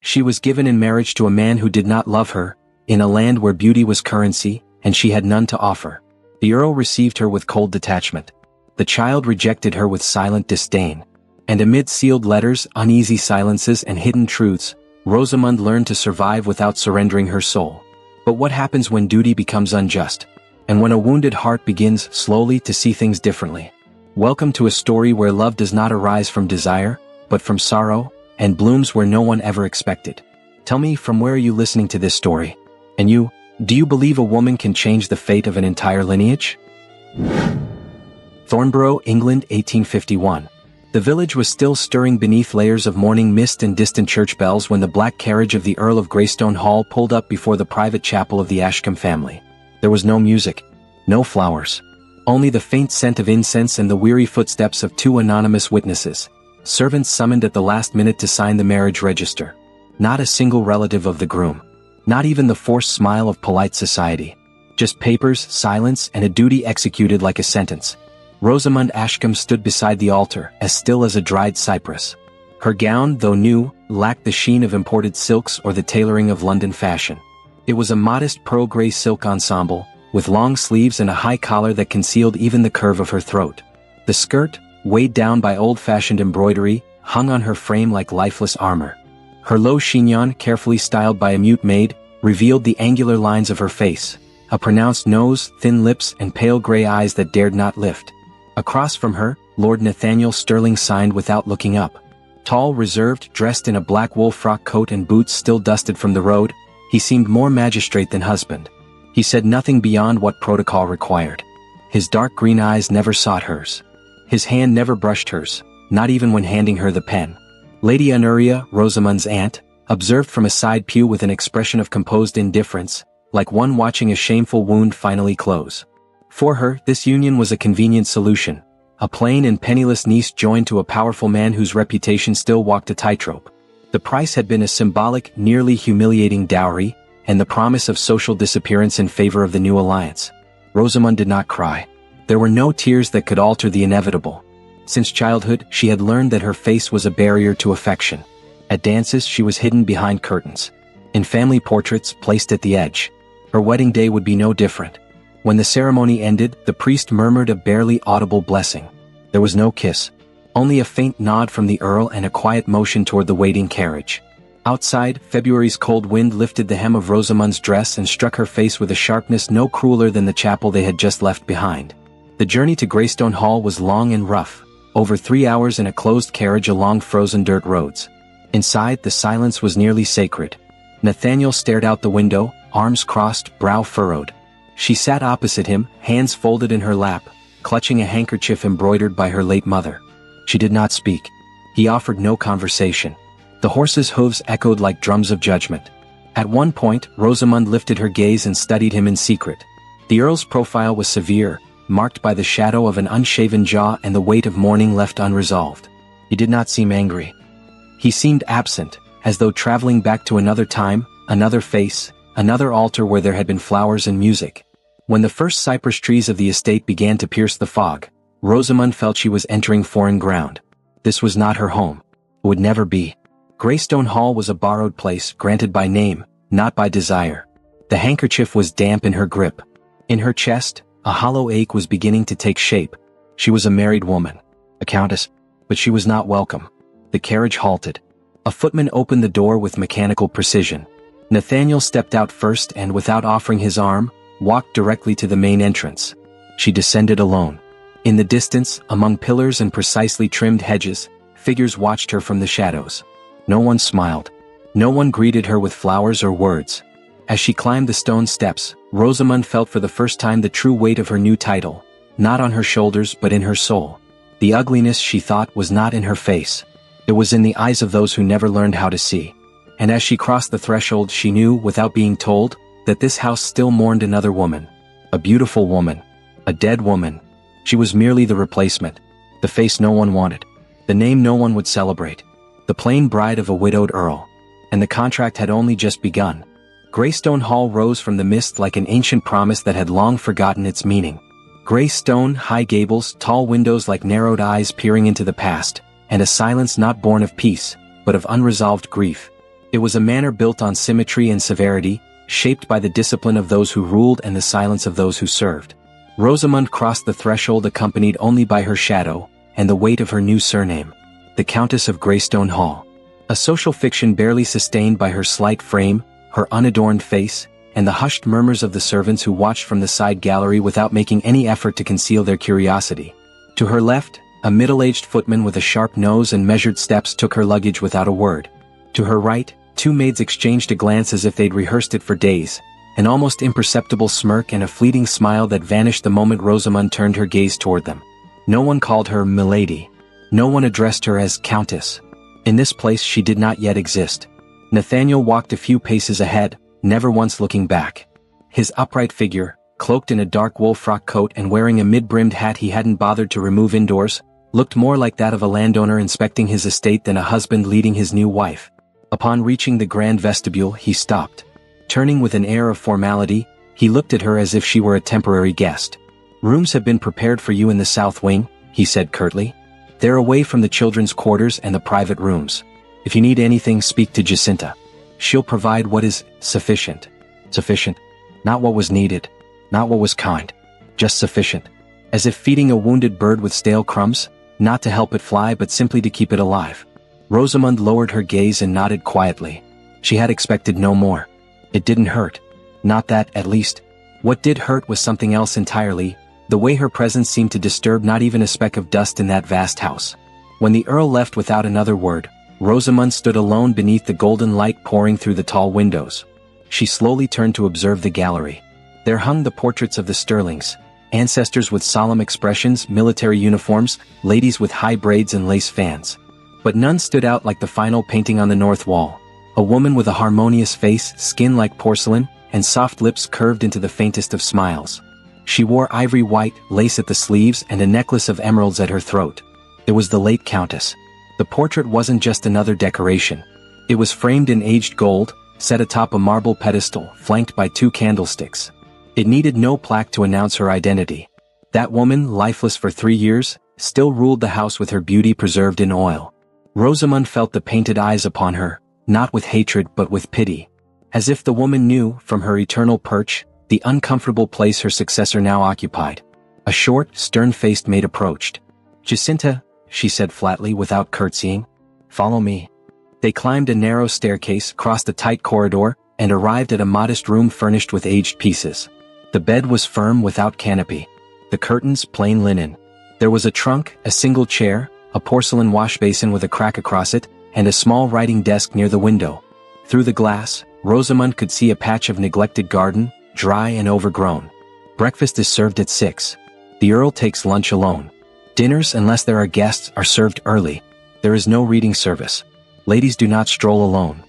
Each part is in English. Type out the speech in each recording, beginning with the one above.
She was given in marriage to a man who did not love her, in a land where beauty was currency, and she had none to offer. The earl received her with cold detachment. The child rejected her with silent disdain. And amid sealed letters, uneasy silences, and hidden truths, Rosamund learned to survive without surrendering her soul. But what happens when duty becomes unjust? And when a wounded heart begins, slowly, to see things differently? Welcome to a story where love does not arise from desire, but from sorrow, and blooms where no one ever expected. Tell me, from where are you listening to this story? And you, do you believe a woman can change the fate of an entire lineage? Thornborough, England, 1851. The village was still stirring beneath layers of morning mist and distant church bells when the black carriage of the Earl of Greystone Hall pulled up before the private chapel of the Ashcombe family. There was no music, no flowers. Only the faint scent of incense and the weary footsteps of two anonymous witnesses, servants summoned at the last minute to sign the marriage register. Not a single relative of the groom. Not even the forced smile of polite society. Just papers, silence, and a duty executed like a sentence. Rosamund Ashcombe stood beside the altar, as still as a dried cypress. Her gown, though new, lacked the sheen of imported silks or the tailoring of London fashion. It was a modest pearl-gray silk ensemble, with long sleeves and a high collar that concealed even the curve of her throat. The skirt, weighed down by old-fashioned embroidery, hung on her frame like lifeless armor. Her low chignon, carefully styled by a mute maid, revealed the angular lines of her face, a pronounced nose, thin lips, and pale gray eyes that dared not lift. Across from her, Lord Nathaniel Sterling signed without looking up. Tall, reserved, dressed in a black wool frock coat and boots still dusted from the road, he seemed more magistrate than husband. He said nothing beyond what protocol required. His dark green eyes never sought hers. His hand never brushed hers, not even when handing her the pen. Lady Honoria, Rosamund's aunt, observed from a side pew with an expression of composed indifference, like one watching a shameful wound finally close. For her, this union was a convenient solution, a plain and penniless niece joined to a powerful man whose reputation still walked a tightrope. The price had been a symbolic, nearly humiliating dowry, and the promise of social disappearance in favor of the new alliance. Rosamund did not cry. There were no tears that could alter the inevitable. Since childhood, she had learned that her face was a barrier to affection. At dances, she was hidden behind curtains. In family portraits, placed at the edge. Her wedding day would be no different. When the ceremony ended, the priest murmured a barely audible blessing. There was no kiss. Only a faint nod from the Earl and a quiet motion toward the waiting carriage. Outside, February's cold wind lifted the hem of Rosamund's dress and struck her face with a sharpness no crueler than the chapel they had just left behind. The journey to Greystone Hall was long and rough, over 3 hours in a closed carriage along frozen dirt roads. Inside, the silence was nearly sacred. Nathaniel stared out the window, arms crossed, brow furrowed. She sat opposite him, hands folded in her lap, clutching a handkerchief embroidered by her late mother. She did not speak. He offered no conversation. The horse's hooves echoed like drums of judgment. At one point, Rosamund lifted her gaze and studied him in secret. The Earl's profile was severe, marked by the shadow of an unshaven jaw and the weight of mourning left unresolved. He did not seem angry. He seemed absent, as though traveling back to another time, another face, another altar where there had been flowers and music. When the first cypress trees of the estate began to pierce the fog, Rosamund felt she was entering foreign ground. This was not her home. It would never be. Greystone Hall was a borrowed place, granted by name, not by desire. The handkerchief was damp in her grip. In her chest, a hollow ache was beginning to take shape. She was a married woman, a countess, but she was not welcome. The carriage halted. A footman opened the door with mechanical precision. Nathaniel stepped out first and, without offering his arm, walked directly to the main entrance. She descended alone. In the distance, among pillars and precisely trimmed hedges, figures watched her from the shadows. No one smiled. No one greeted her with flowers or words. As she climbed the stone steps, Rosamund felt for the first time the true weight of her new title, not on her shoulders but in her soul. The ugliness, she thought, was not in her face. It was in the eyes of those who never learned how to see. And as she crossed the threshold, she knew, without being told, that this house still mourned another woman. A beautiful woman. A dead woman. She was merely the replacement. The face no one wanted. The name no one would celebrate. The plain bride of a widowed earl. And the contract had only just begun. Greystone Hall rose from the mist like an ancient promise that had long forgotten its meaning. Gray stone, high gables, tall windows like narrowed eyes peering into the past, and a silence not born of peace, but of unresolved grief. It was a manor built on symmetry and severity, shaped by the discipline of those who ruled and the silence of those who served. Rosamund crossed the threshold accompanied only by her shadow, and the weight of her new surname, the Countess of Greystone Hall. A social fiction barely sustained by her slight frame, her unadorned face, and the hushed murmurs of the servants who watched from the side gallery without making any effort to conceal their curiosity. To her left, a middle-aged footman with a sharp nose and measured steps took her luggage without a word. To her right, two maids exchanged a glance as if they'd rehearsed it for days, an almost imperceptible smirk and a fleeting smile that vanished the moment Rosamund turned her gaze toward them. No one called her Milady. No one addressed her as Countess. In this place she did not yet exist. Nathaniel walked a few paces ahead, never once looking back. His upright figure, cloaked in a dark wool frock coat and wearing a mid-brimmed hat he hadn't bothered to remove indoors, looked more like that of a landowner inspecting his estate than a husband leading his new wife. Upon reaching the grand vestibule, he stopped. Turning with an air of formality, he looked at her as if she were a temporary guest. "Rooms have been prepared for you in the south wing," he said curtly. "They're away from the children's quarters and the private rooms. If you need anything, speak to Jacinta. She'll provide what is sufficient." Sufficient? Not what was needed. Not what was kind. Just sufficient. As if feeding a wounded bird with stale crumbs, not to help it fly but simply to keep it alive. Rosamund lowered her gaze and nodded quietly. She had expected no more. It didn't hurt. Not that, at least. What did hurt was something else entirely, the way her presence seemed to disturb not even a speck of dust in that vast house. When the Earl left without another word, Rosamund stood alone beneath the golden light pouring through the tall windows. She slowly turned to observe the gallery. There hung the portraits of the Sterlings, ancestors with solemn expressions, military uniforms, ladies with high braids and lace fans. But none stood out like the final painting on the north wall. A woman with a harmonious face, skin like porcelain, and soft lips curved into the faintest of smiles. She wore ivory white lace at the sleeves and a necklace of emeralds at her throat. It was the late Countess. The portrait wasn't just another decoration. It was framed in aged gold, set atop a marble pedestal, flanked by two candlesticks. It needed no plaque to announce her identity. That woman, lifeless for 3 years, still ruled the house with her beauty preserved in oil. Rosamund felt the painted eyes upon her, not with hatred but with pity. As if the woman knew, from her eternal perch, the uncomfortable place her successor now occupied. A short, stern-faced maid approached. "Jacinta," she said flatly without curtsying. "Follow me." They climbed a narrow staircase, crossed a tight corridor, and arrived at a modest room furnished with aged pieces. The bed was firm without canopy. The curtains plain linen. There was a trunk, a single chair, a porcelain washbasin with a crack across it, and a small writing desk near the window. Through the glass, Rosamund could see a patch of neglected garden, dry and overgrown. Breakfast is served at 6. The Earl takes lunch alone. Dinners, unless there are guests, are served early. There is no reading service. Ladies do not stroll alone.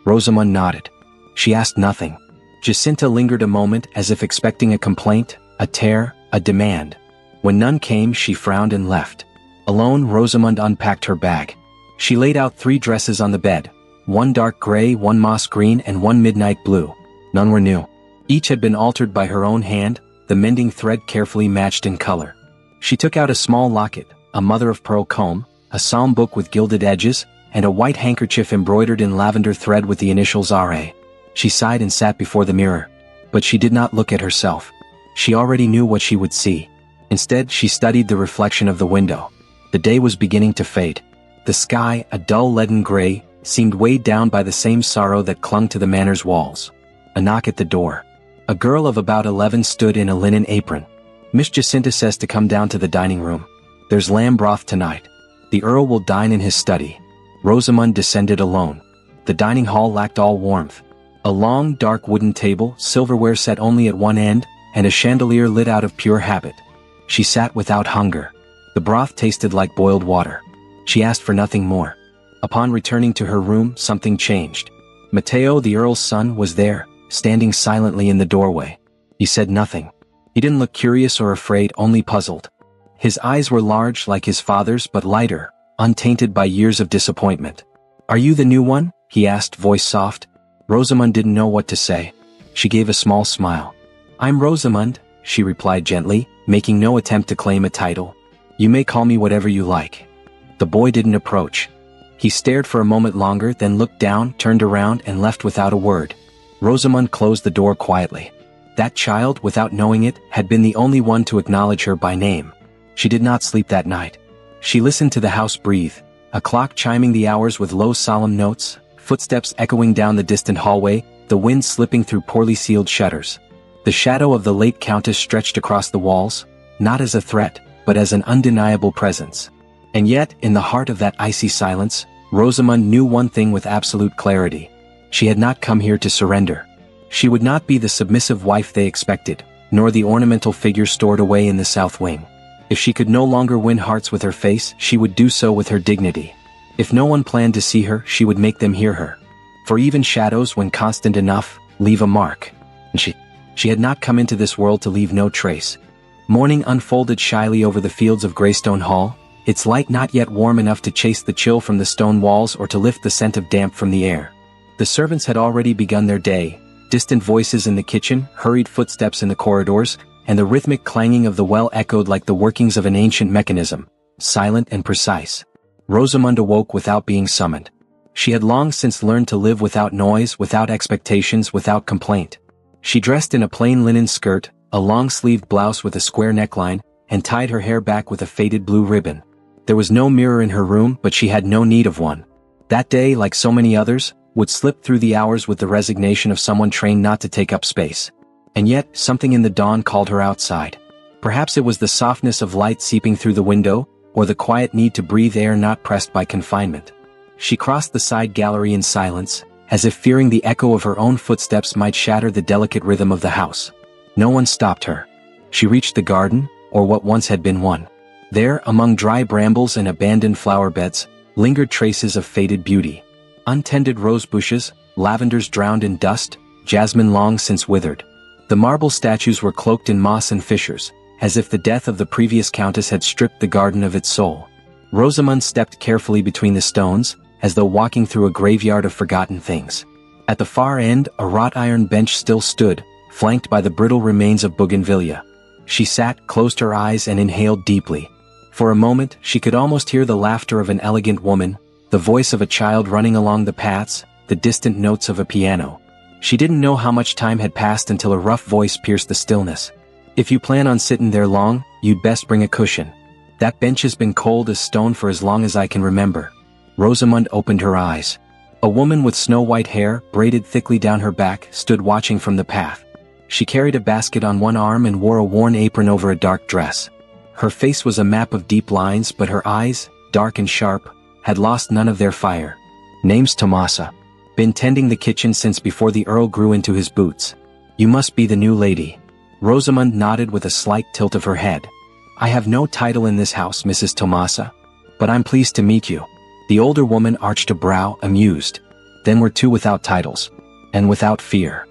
Rosamund nodded. She asked nothing. Jacinta lingered a moment as if expecting a complaint, a tear, a demand. When none came, she frowned and left. Alone, Rosamund unpacked her bag. She laid out 3 dresses on the bed, one dark gray, one moss green, and one midnight blue. None were new. Each had been altered by her own hand, the mending thread carefully matched in color. She took out a small locket, a mother-of-pearl comb, a psalm book with gilded edges, and a white handkerchief embroidered in lavender thread with the initials R.A. She sighed and sat before the mirror. But she did not look at herself. She already knew what she would see. Instead, she studied the reflection of the window. The day was beginning to fade. The sky, a dull leaden gray, seemed weighed down by the same sorrow that clung to the manor's walls. A knock at the door. A girl of about 11 stood in a linen apron. "Miss Jacinta says to come down to the dining room. There's lamb broth tonight. The Earl will dine in his study." Rosamund descended alone. The dining hall lacked all warmth. A long, dark wooden table, silverware set only at one end, and a chandelier lit out of pure habit. She sat without hunger. The broth tasted like boiled water. She asked for nothing more. Upon returning to her room, something changed. Matteo, the Earl's son, was there, standing silently in the doorway. He said nothing. He didn't look curious or afraid, only puzzled. His eyes were large like his father's but lighter, untainted by years of disappointment. "Are you the new one?" he asked, voice soft. Rosamund didn't know what to say. She gave a small smile. "I'm Rosamund," she replied gently, making no attempt to claim a title. "You may call me whatever you like." The boy didn't approach. He stared for a moment longer, then looked down, turned around, and left without a word. Rosamund closed the door quietly. That child, without knowing it, had been the only one to acknowledge her by name. She did not sleep that night. She listened to the house breathe, a clock chiming the hours with low solemn notes, footsteps echoing down the distant hallway, the wind slipping through poorly sealed shutters. The shadow of the late countess stretched across the walls, not as a threat, but as an undeniable presence. And yet, in the heart of that icy silence, Rosamund knew one thing with absolute clarity. She had not come here to surrender. She would not be the submissive wife they expected, nor the ornamental figure stored away in the south wing. If she could no longer win hearts with her face, she would do so with her dignity. If no one planned to see her, she would make them hear her. For even shadows, when constant enough, leave a mark. And she had not come into this world to leave no trace. Morning unfolded shyly over the fields of Greystone Hall, its light not yet warm enough to chase the chill from the stone walls or to lift the scent of damp from the air. The servants had already begun their day, distant voices in the kitchen, hurried footsteps in the corridors, and the rhythmic clanging of the well echoed like the workings of an ancient mechanism, silent and precise. Rosamund awoke without being summoned. She had long since learned to live without noise, without expectations, without complaint. She dressed in a plain linen skirt, a long-sleeved blouse with a square neckline, and tied her hair back with a faded blue ribbon. There was no mirror in her room, but she had no need of one. That day, like so many others, would slip through the hours with the resignation of someone trained not to take up space. And yet, something in the dawn called her outside. Perhaps it was the softness of light seeping through the window, or the quiet need to breathe air not pressed by confinement. She crossed the side gallery in silence, as if fearing the echo of her own footsteps might shatter the delicate rhythm of the house. No one stopped her. She reached the garden, or what once had been one. There, among dry brambles and abandoned flower beds, lingered traces of faded beauty. Untended rose bushes, lavenders drowned in dust, jasmine long since withered. The marble statues were cloaked in moss and fissures, as if the death of the previous countess had stripped the garden of its soul. Rosamund stepped carefully between the stones, as though walking through a graveyard of forgotten things. At the far end, a wrought iron bench still stood, flanked by the brittle remains of bougainvillea. She sat, closed her eyes, and inhaled deeply. For a moment, she could almost hear the laughter of an elegant woman, the voice of a child running along the paths, the distant notes of a piano. She didn't know how much time had passed until a rough voice pierced the stillness. "If you plan on sitting there long, you'd best bring a cushion. That bench has been cold as stone for as long as I can remember." Rosamund opened her eyes. A woman with snow-white hair, braided thickly down her back, stood watching from the path. She carried a basket on one arm and wore a worn apron over a dark dress. Her face was a map of deep lines, but her eyes, dark and sharp, had lost none of their fire. "Name's Tomasa. Been tending the kitchen since before the Earl grew into his boots. You must be the new lady." Rosamund nodded with a slight tilt of her head. "I have no title in this house, Mrs. Tomasa. But I'm pleased to meet you." The older woman arched a brow, amused. "Then we're two without titles. And without fear."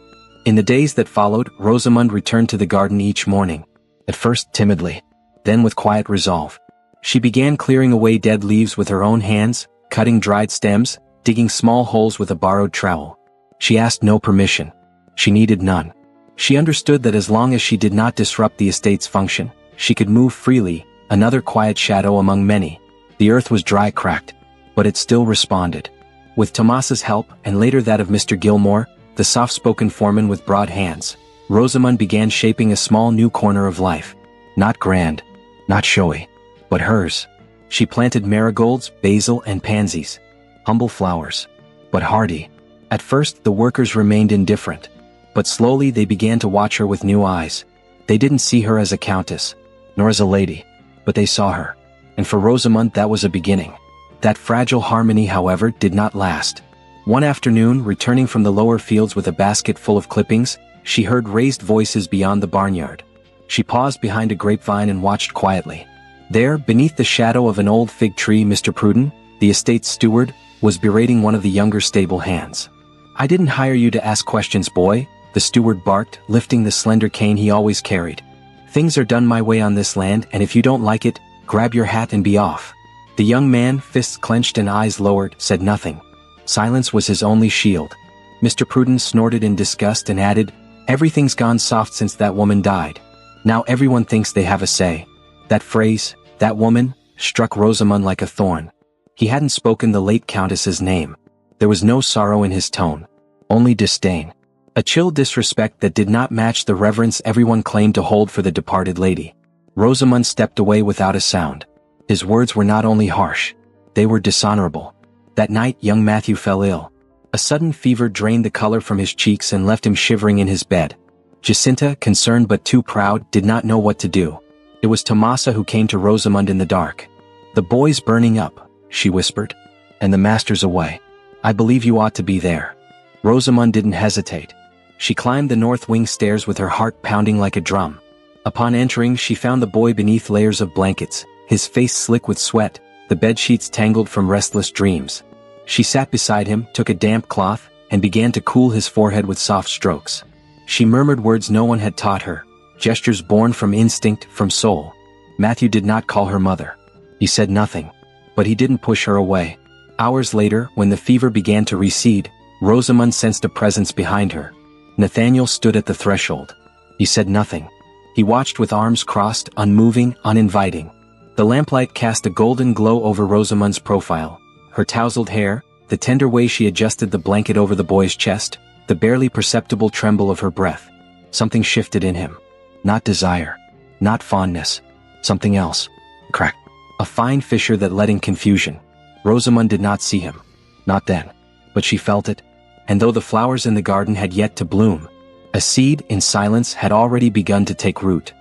In the days that followed, Rosamund returned to the garden each morning. At first timidly, then with quiet resolve. She began clearing away dead leaves with her own hands, cutting dried stems, digging small holes with a borrowed trowel. She asked no permission. She needed none. She understood that as long as she did not disrupt the estate's function, she could move freely, another quiet shadow among many. The earth was dry, cracked, but it still responded. With Tomasa's help, and later that of Mr. Gilmore, the soft-spoken foreman with broad hands, Rosamund began shaping a small new corner of life. Not grand, not showy, but hers. She planted marigolds, basil, and pansies. Humble flowers, but hardy. At first, the workers remained indifferent, but slowly they began to watch her with new eyes. They didn't see her as a countess, nor as a lady, but they saw her. And for Rosamund, that was a beginning. That fragile harmony, however, did not last. One afternoon, returning from the lower fields with a basket full of clippings, she heard raised voices beyond the barnyard. She paused behind a grapevine and watched quietly. There, beneath the shadow of an old fig tree, Mr. Pruden, the estate's steward, was berating one of the younger stable hands. "I didn't hire you to ask questions, boy," the steward barked, lifting the slender cane he always carried. "Things are done my way on this land, and if you don't like it, grab your hat and be off." The young man, fists clenched and eyes lowered, said nothing. Silence was his only shield. Mr. Pruden snorted in disgust and added, "Everything's gone soft since that woman died. Now everyone thinks they have a say." That phrase, "that woman," struck Rosamund like a thorn. He hadn't spoken the late Countess's name. There was no sorrow in his tone. Only disdain. A chill disrespect that did not match the reverence everyone claimed to hold for the departed lady. Rosamund stepped away without a sound. His words were not only harsh. They were dishonorable. That night young Matthew fell ill. A sudden fever drained the color from his cheeks and left him shivering in his bed. Jacinta, concerned but too proud, did not know what to do. It was Tomasa who came to Rosamund in the dark. "The boy's burning up," she whispered. "And the master's away. I believe you ought to be there." Rosamund didn't hesitate. She climbed the north wing stairs with her heart pounding like a drum. Upon entering, she found the boy beneath layers of blankets, his face slick with sweat, the bedsheets tangled from restless dreams. She sat beside him, took a damp cloth, and began to cool his forehead with soft strokes. She murmured words no one had taught her, gestures born from instinct, from soul. Matthew did not call her mother. He said nothing. But he didn't push her away. Hours later, when the fever began to recede, Rosamund sensed a presence behind her. Nathaniel stood at the threshold. He said nothing. He watched with arms crossed, unmoving, uninviting. The lamplight cast a golden glow over Rosamund's profile. Her tousled hair, the tender way she adjusted the blanket over the boy's chest, the barely perceptible tremble of her breath. Something shifted in him. Not desire. Not fondness. Something else. Crack. A fine fissure that led in confusion. Rosamund did not see him. Not then. But she felt it. And though the flowers in the garden had yet to bloom, a seed, in silence, had already begun to take root.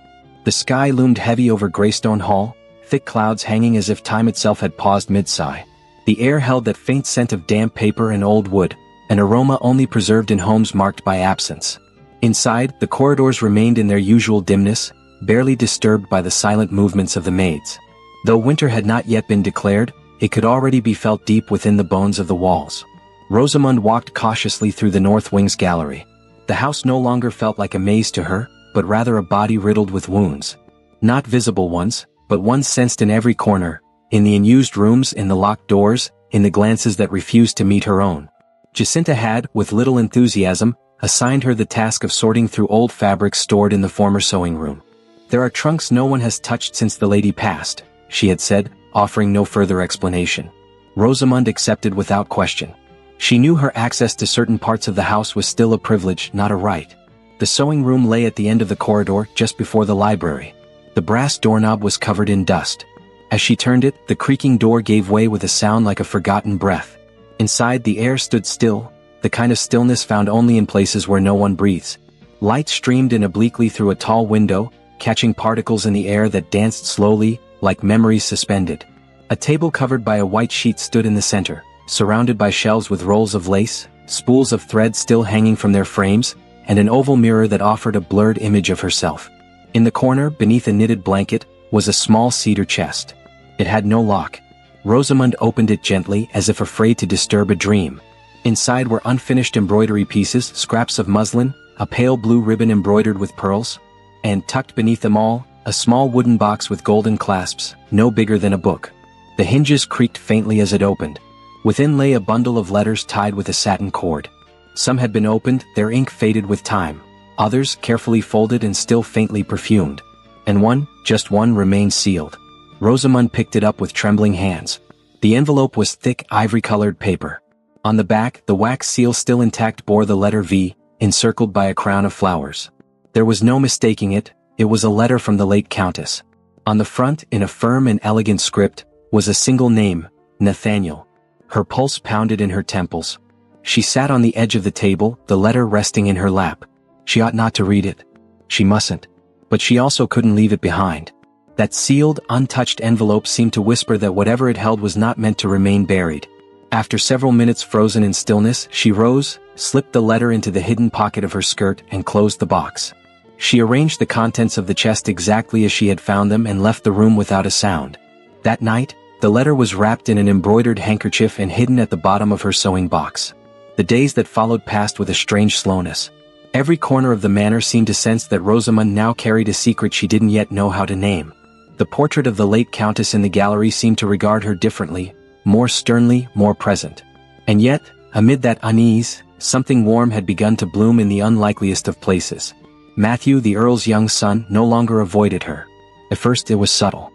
The sky loomed heavy over Greystone Hall, thick clouds hanging as if time itself had paused mid-sigh. The air held that faint scent of damp paper and old wood, an aroma only preserved in homes marked by absence. Inside, the corridors remained in their usual dimness, barely disturbed by the silent movements of the maids. Though winter had not yet been declared, it could already be felt deep within the bones of the walls. Rosamund walked cautiously through the north wing's gallery. The house no longer felt like a maze to her, but rather a body riddled with wounds. Not visible ones, but ones sensed in every corner, in the unused rooms, in the locked doors, in the glances that refused to meet her own. Jacinta had, with little enthusiasm, assigned her the task of sorting through old fabrics stored in the former sewing room. "There are trunks no one has touched since the lady passed," she had said, offering no further explanation. Rosamund accepted without question. She knew her access to certain parts of the house was still a privilege, not a right. The sewing room lay at the end of the corridor, just before the library. The brass doorknob was covered in dust. As she turned it, the creaking door gave way with a sound like a forgotten breath. Inside, the air stood still, the kind of stillness found only in places where no one breathes. Light streamed in obliquely through a tall window, catching particles in the air that danced slowly, like memories suspended. A table covered by a white sheet stood in the center, surrounded by shelves with rolls of lace, spools of thread still hanging from their frames, and an oval mirror that offered a blurred image of herself. In the corner, beneath a knitted blanket, was a small cedar chest. It had no lock. Rosamund opened it gently, as if afraid to disturb a dream. Inside were unfinished embroidery pieces, scraps of muslin, a pale blue ribbon embroidered with pearls, and tucked beneath them all, a small wooden box with golden clasps, no bigger than a book. The hinges creaked faintly as it opened. Within lay a bundle of letters tied with a satin cord. Some had been opened, their ink faded with time. Others, carefully folded and still faintly perfumed. And one, just one, remained sealed. Rosamund picked it up with trembling hands. The envelope was thick, ivory-colored paper. On the back, the wax seal still intact bore the letter V, encircled by a crown of flowers. There was no mistaking it, it was a letter from the late Countess. On the front, in a firm and elegant script, was a single name, Nathaniel. Her pulse pounded in her temples. She sat on the edge of the table, the letter resting in her lap. She ought not to read it. She mustn't. But she also couldn't leave it behind. That sealed, untouched envelope seemed to whisper that whatever it held was not meant to remain buried. After several minutes frozen in stillness, she rose, slipped the letter into the hidden pocket of her skirt, and closed the box. She arranged the contents of the chest exactly as she had found them and left the room without a sound. That night, the letter was wrapped in an embroidered handkerchief and hidden at the bottom of her sewing box. The days that followed passed with a strange slowness. Every corner of the manor seemed to sense that Rosamund now carried a secret she didn't yet know how to name. The portrait of the late Countess in the gallery seemed to regard her differently, more sternly, more present. And yet, amid that unease, something warm had begun to bloom in the unlikeliest of places. Matthew, the Earl's young son, no longer avoided her. At first it was subtle.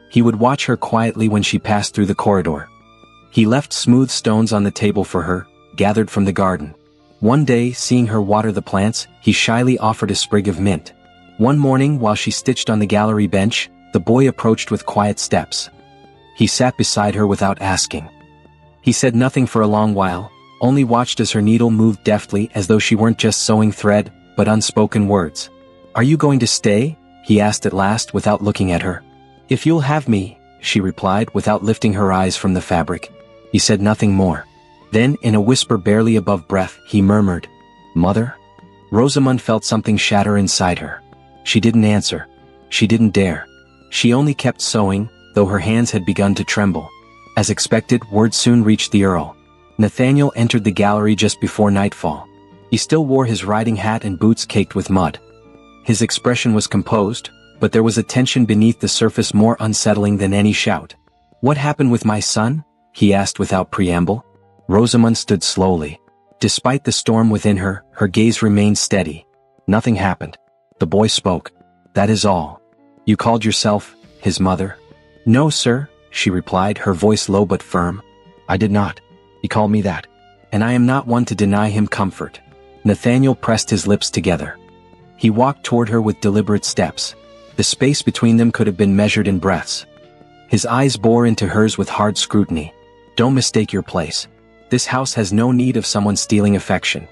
He would watch her quietly when she passed through the corridor. He left smooth stones on the table for her, gathered from the garden. One day, seeing her water the plants, he shyly offered a sprig of mint. One morning, while she stitched on the gallery bench, the boy approached with quiet steps. He sat beside her without asking. He said nothing for a long while, only watched as her needle moved deftly as though she weren't just sewing thread, but unspoken words. "Are you going to stay?" he asked at last without looking at her. "If you'll have me," she replied without lifting her eyes from the fabric. He said nothing more. Then, in a whisper barely above breath, he murmured, "Mother?" Rosamund felt something shatter inside her. She didn't answer. She didn't dare. She only kept sewing, though her hands had begun to tremble. As expected, word soon reached the Earl. Nathaniel entered the gallery just before nightfall. He still wore his riding hat and boots caked with mud. His expression was composed, but there was a tension beneath the surface more unsettling than any shout. "What happened with my son?" he asked without preamble. Rosamund stood slowly. Despite the storm within her, her gaze remained steady. "Nothing happened." The boy spoke. "That is all. You called yourself his mother?" "No, sir," she replied, her voice low but firm. "I did not. He called me that. And I am not one to deny him comfort." Nathaniel pressed his lips together. He walked toward her with deliberate steps. The space between them could have been measured in breaths. His eyes bore into hers with hard scrutiny. "Don't mistake your place. This house has no need of someone stealing affection."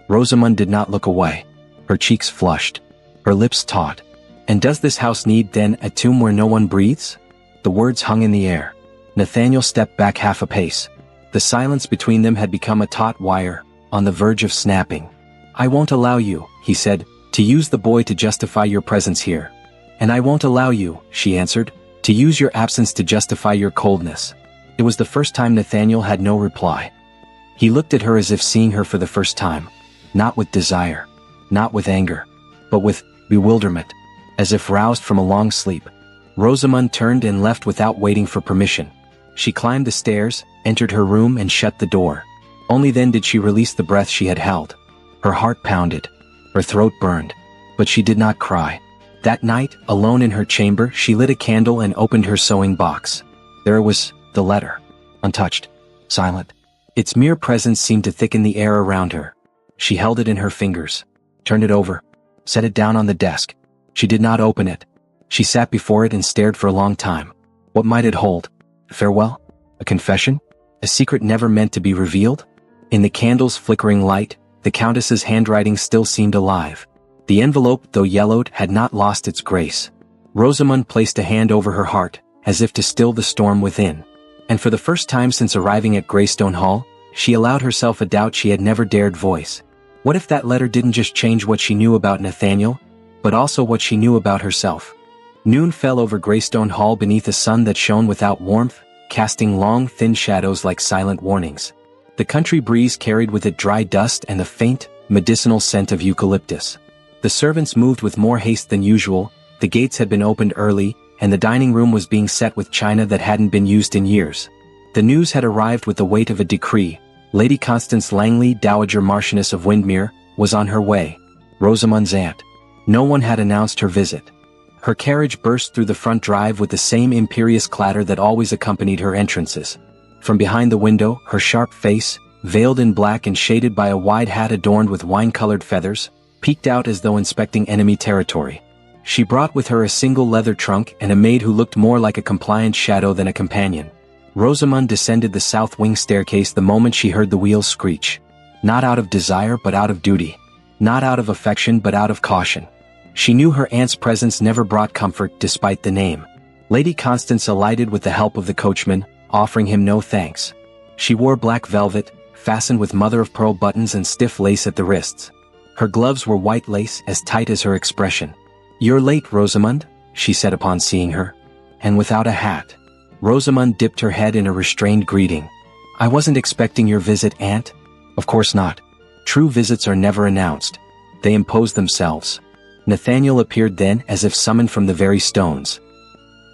Rosamund did not look away. Her cheeks flushed. Her lips taut. "And does this house need, then, a tomb where no one breathes?" The words hung in the air. Nathaniel stepped back half a pace. The silence between them had become a taut wire, on the verge of snapping. "I won't allow you," he said, "to use the boy to justify your presence here. And I won't allow you," she answered, "to use your absence to justify your coldness." It was the first time Nathaniel had no reply. He looked at her as if seeing her for the first time. Not with desire. Not with anger. But with bewilderment. As if roused from a long sleep. Rosamund turned and left without waiting for permission. She climbed the stairs, entered her room and shut the door. Only then did she release the breath she had held. Her heart pounded. Her throat burned. But she did not cry. That night, alone in her chamber, she lit a candle and opened her sewing box. There was the letter. Untouched. Silent. Its mere presence seemed to thicken the air around her. She held it in her fingers. Turned it over. Set it down on the desk. She did not open it. She sat before it and stared for a long time. What might it hold? A farewell? A confession? A secret never meant to be revealed? In the candle's flickering light, the Countess's handwriting still seemed alive. The envelope, though yellowed, had not lost its grace. Rosamund placed a hand over her heart, as if to still the storm within. And for the first time since arriving at Greystone Hall, she allowed herself a doubt she had never dared voice. What if that letter didn't just change what she knew about Nathaniel, but also what she knew about herself? Noon fell over Greystone Hall beneath a sun that shone without warmth, casting long, thin shadows like silent warnings. The country breeze carried with it dry dust and the faint, medicinal scent of eucalyptus. The servants moved with more haste than usual, the gates had been opened early, and the dining room was being set with china that hadn't been used in years. The news had arrived with the weight of a decree. Lady Constance Langley, Dowager Marchioness of Windermere, was on her way. Rosamund's aunt. No one had announced her visit. Her carriage burst through the front drive with the same imperious clatter that always accompanied her entrances. From behind the window, her sharp face, veiled in black and shaded by a wide hat adorned with wine-colored feathers, peeked out as though inspecting enemy territory. She brought with her a single leather trunk and a maid who looked more like a compliant shadow than a companion. Rosamund descended the south wing staircase the moment she heard the wheels screech. Not out of desire but out of duty. Not out of affection but out of caution. She knew her aunt's presence never brought comfort despite the name. Lady Constance alighted with the help of the coachman, offering him no thanks. She wore black velvet, fastened with mother-of-pearl buttons and stiff lace at the wrists. Her gloves were white lace, as tight as her expression. "You're late, Rosamund," she said upon seeing her. And without a hat. Rosamund dipped her head in a restrained greeting. "I wasn't expecting your visit, Aunt." "Of course not. True visits are never announced. They impose themselves." Nathaniel appeared then as if summoned from the very stones.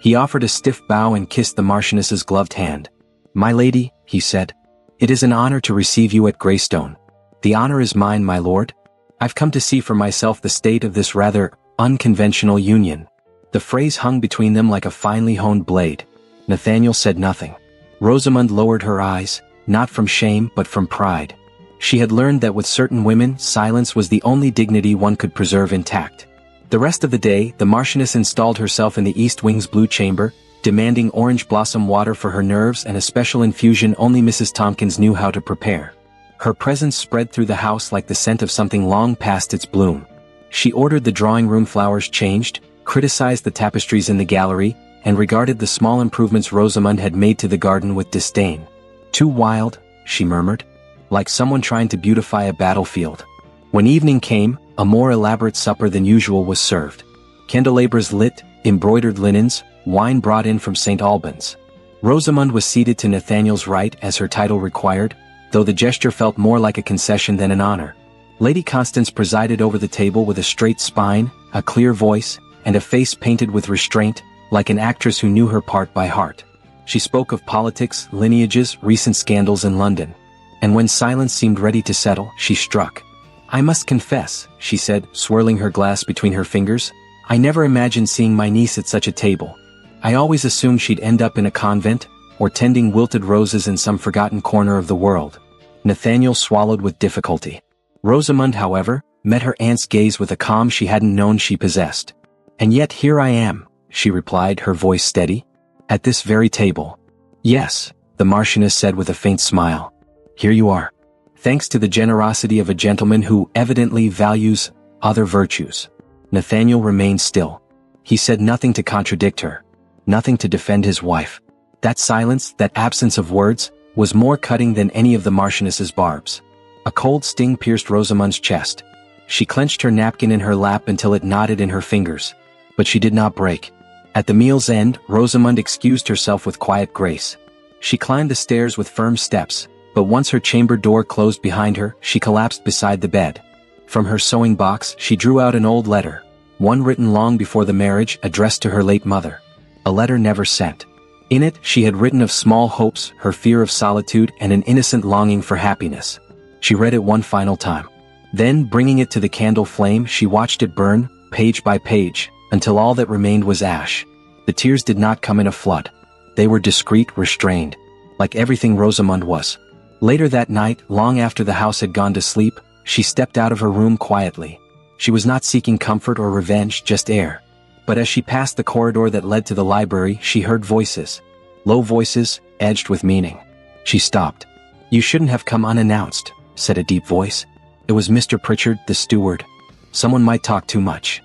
He offered a stiff bow and kissed the Marchioness's gloved hand. "My lady," he said, "it is an honor to receive you at Greystone." "The honor is mine, my lord. I've come to see for myself the state of this rather unconventional union." The phrase hung between them like a finely honed blade. Nathaniel said nothing. Rosamund lowered her eyes, not from shame but from pride. She had learned that with certain women, silence was the only dignity one could preserve intact. The rest of the day, the Marchioness installed herself in the East Wing's blue chamber, demanding orange blossom water for her nerves and a special infusion only Mrs. Tompkins knew how to prepare. Her presence spread through the house like the scent of something long past its bloom. She ordered the drawing-room flowers changed, criticized the tapestries in the gallery, and regarded the small improvements Rosamund had made to the garden with disdain. "Too wild," she murmured. "Like someone trying to beautify a battlefield." When evening came, a more elaborate supper than usual was served. Candelabras lit, embroidered linens, wine brought in from St. Albans. Rosamund was seated to Nathaniel's right as her title required, though the gesture felt more like a concession than an honor. Lady Constance presided over the table with a straight spine, a clear voice, and a face painted with restraint, like an actress who knew her part by heart. She spoke of politics, lineages, recent scandals in London. And when silence seemed ready to settle, she struck. "I must confess," she said, swirling her glass between her fingers, "I never imagined seeing my niece at such a table. I always assumed she'd end up in a convent, or tending wilted roses in some forgotten corner of the world." Nathaniel swallowed with difficulty. Rosamund, however, met her aunt's gaze with a calm she hadn't known she possessed. "And yet here I am," she replied, her voice steady. "At this very table." "Yes," the Marchioness said with a faint smile. "Here you are. Thanks to the generosity of a gentleman who evidently values other virtues." Nathaniel remained still. He said nothing to contradict her, nothing to defend his wife. That silence, that absence of words, was more cutting than any of the Marchioness's barbs. A cold sting pierced Rosamund's chest. She clenched her napkin in her lap until it knotted in her fingers. But she did not break. At the meal's end, Rosamund excused herself with quiet grace. She climbed the stairs with firm steps, but once her chamber door closed behind her, she collapsed beside the bed. From her sewing box, she drew out an old letter, one written long before the marriage, addressed to her late mother. A letter never sent. In it, she had written of small hopes, her fear of solitude, and an innocent longing for happiness. She read it one final time. Then, bringing it to the candle flame, she watched it burn, page by page, until all that remained was ash. The tears did not come in a flood. They were discreet, restrained, like everything Rosamund was. Later that night, long after the house had gone to sleep, she stepped out of her room quietly. She was not seeking comfort or revenge, just air. But as she passed the corridor that led to the library, she heard voices. Low voices, edged with meaning. She stopped. "You shouldn't have come unannounced," said a deep voice. It was Mr. Pritchard, the steward. "Someone might talk too much."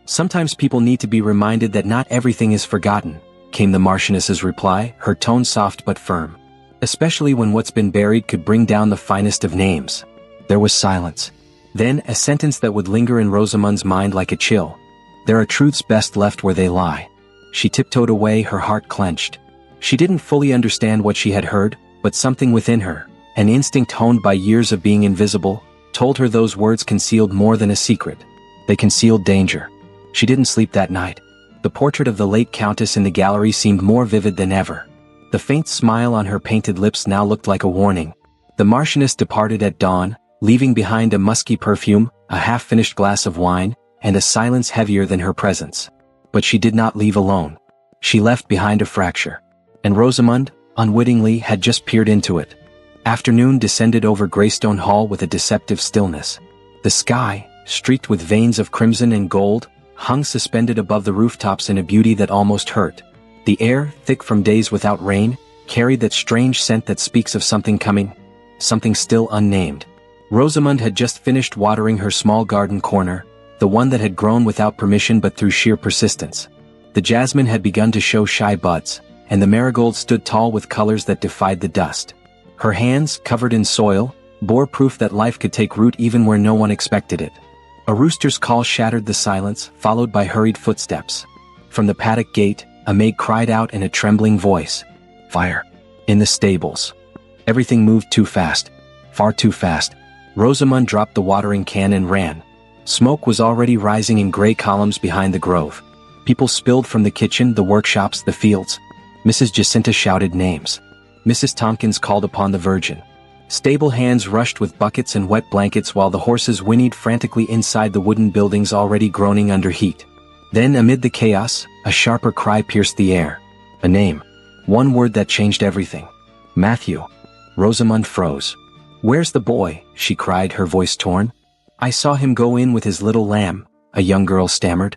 "Sometimes people need to be reminded that not everything is forgotten," came the Marchioness's reply, her tone soft but firm. "Especially when what's been buried could bring down the finest of names." There was silence. Then, a sentence that would linger in Rosamund's mind like a chill. "There are truths best left where they lie." She tiptoed away, her heart clenched. She didn't fully understand what she had heard, but something within her, an instinct honed by years of being invisible, told her those words concealed more than a secret. They concealed danger. She didn't sleep that night. The portrait of the late Countess in the gallery seemed more vivid than ever. The faint smile on her painted lips now looked like a warning. The Marchioness departed at dawn, leaving behind a musky perfume, a half-finished glass of wine, and a silence heavier than her presence. But she did not leave alone. She left behind a fracture. And Rosamund, unwittingly, had just peered into it. Afternoon descended over Greystone Hall with a deceptive stillness. The sky, streaked with veins of crimson and gold, hung suspended above the rooftops in a beauty that almost hurt. The air, thick from days without rain, carried that strange scent that speaks of something coming, something still unnamed. Rosamund had just finished watering her small garden corner, the one that had grown without permission but through sheer persistence. The jasmine had begun to show shy buds, and the marigold stood tall with colors that defied the dust. Her hands, covered in soil, bore proof that life could take root even where no one expected it. A rooster's call shattered the silence, followed by hurried footsteps. From the paddock gate, a maid cried out in a trembling voice, "Fire! In the stables!" Everything moved too fast. Far too fast. Rosamund dropped the watering can and ran. Smoke was already rising in gray columns behind the grove. People spilled from the kitchen, the workshops, the fields. Mrs. Jacinta shouted names. Mrs. Tompkins called upon the Virgin. Stable hands rushed with buckets and wet blankets while the horses whinnied frantically inside the wooden buildings already groaning under heat. Then, amid the chaos, a sharper cry pierced the air. A name. One word that changed everything. Matthew. Rosamund froze. "Where's the boy?" she cried, her voice torn. "I saw him go in with his little lamb," a young girl stammered.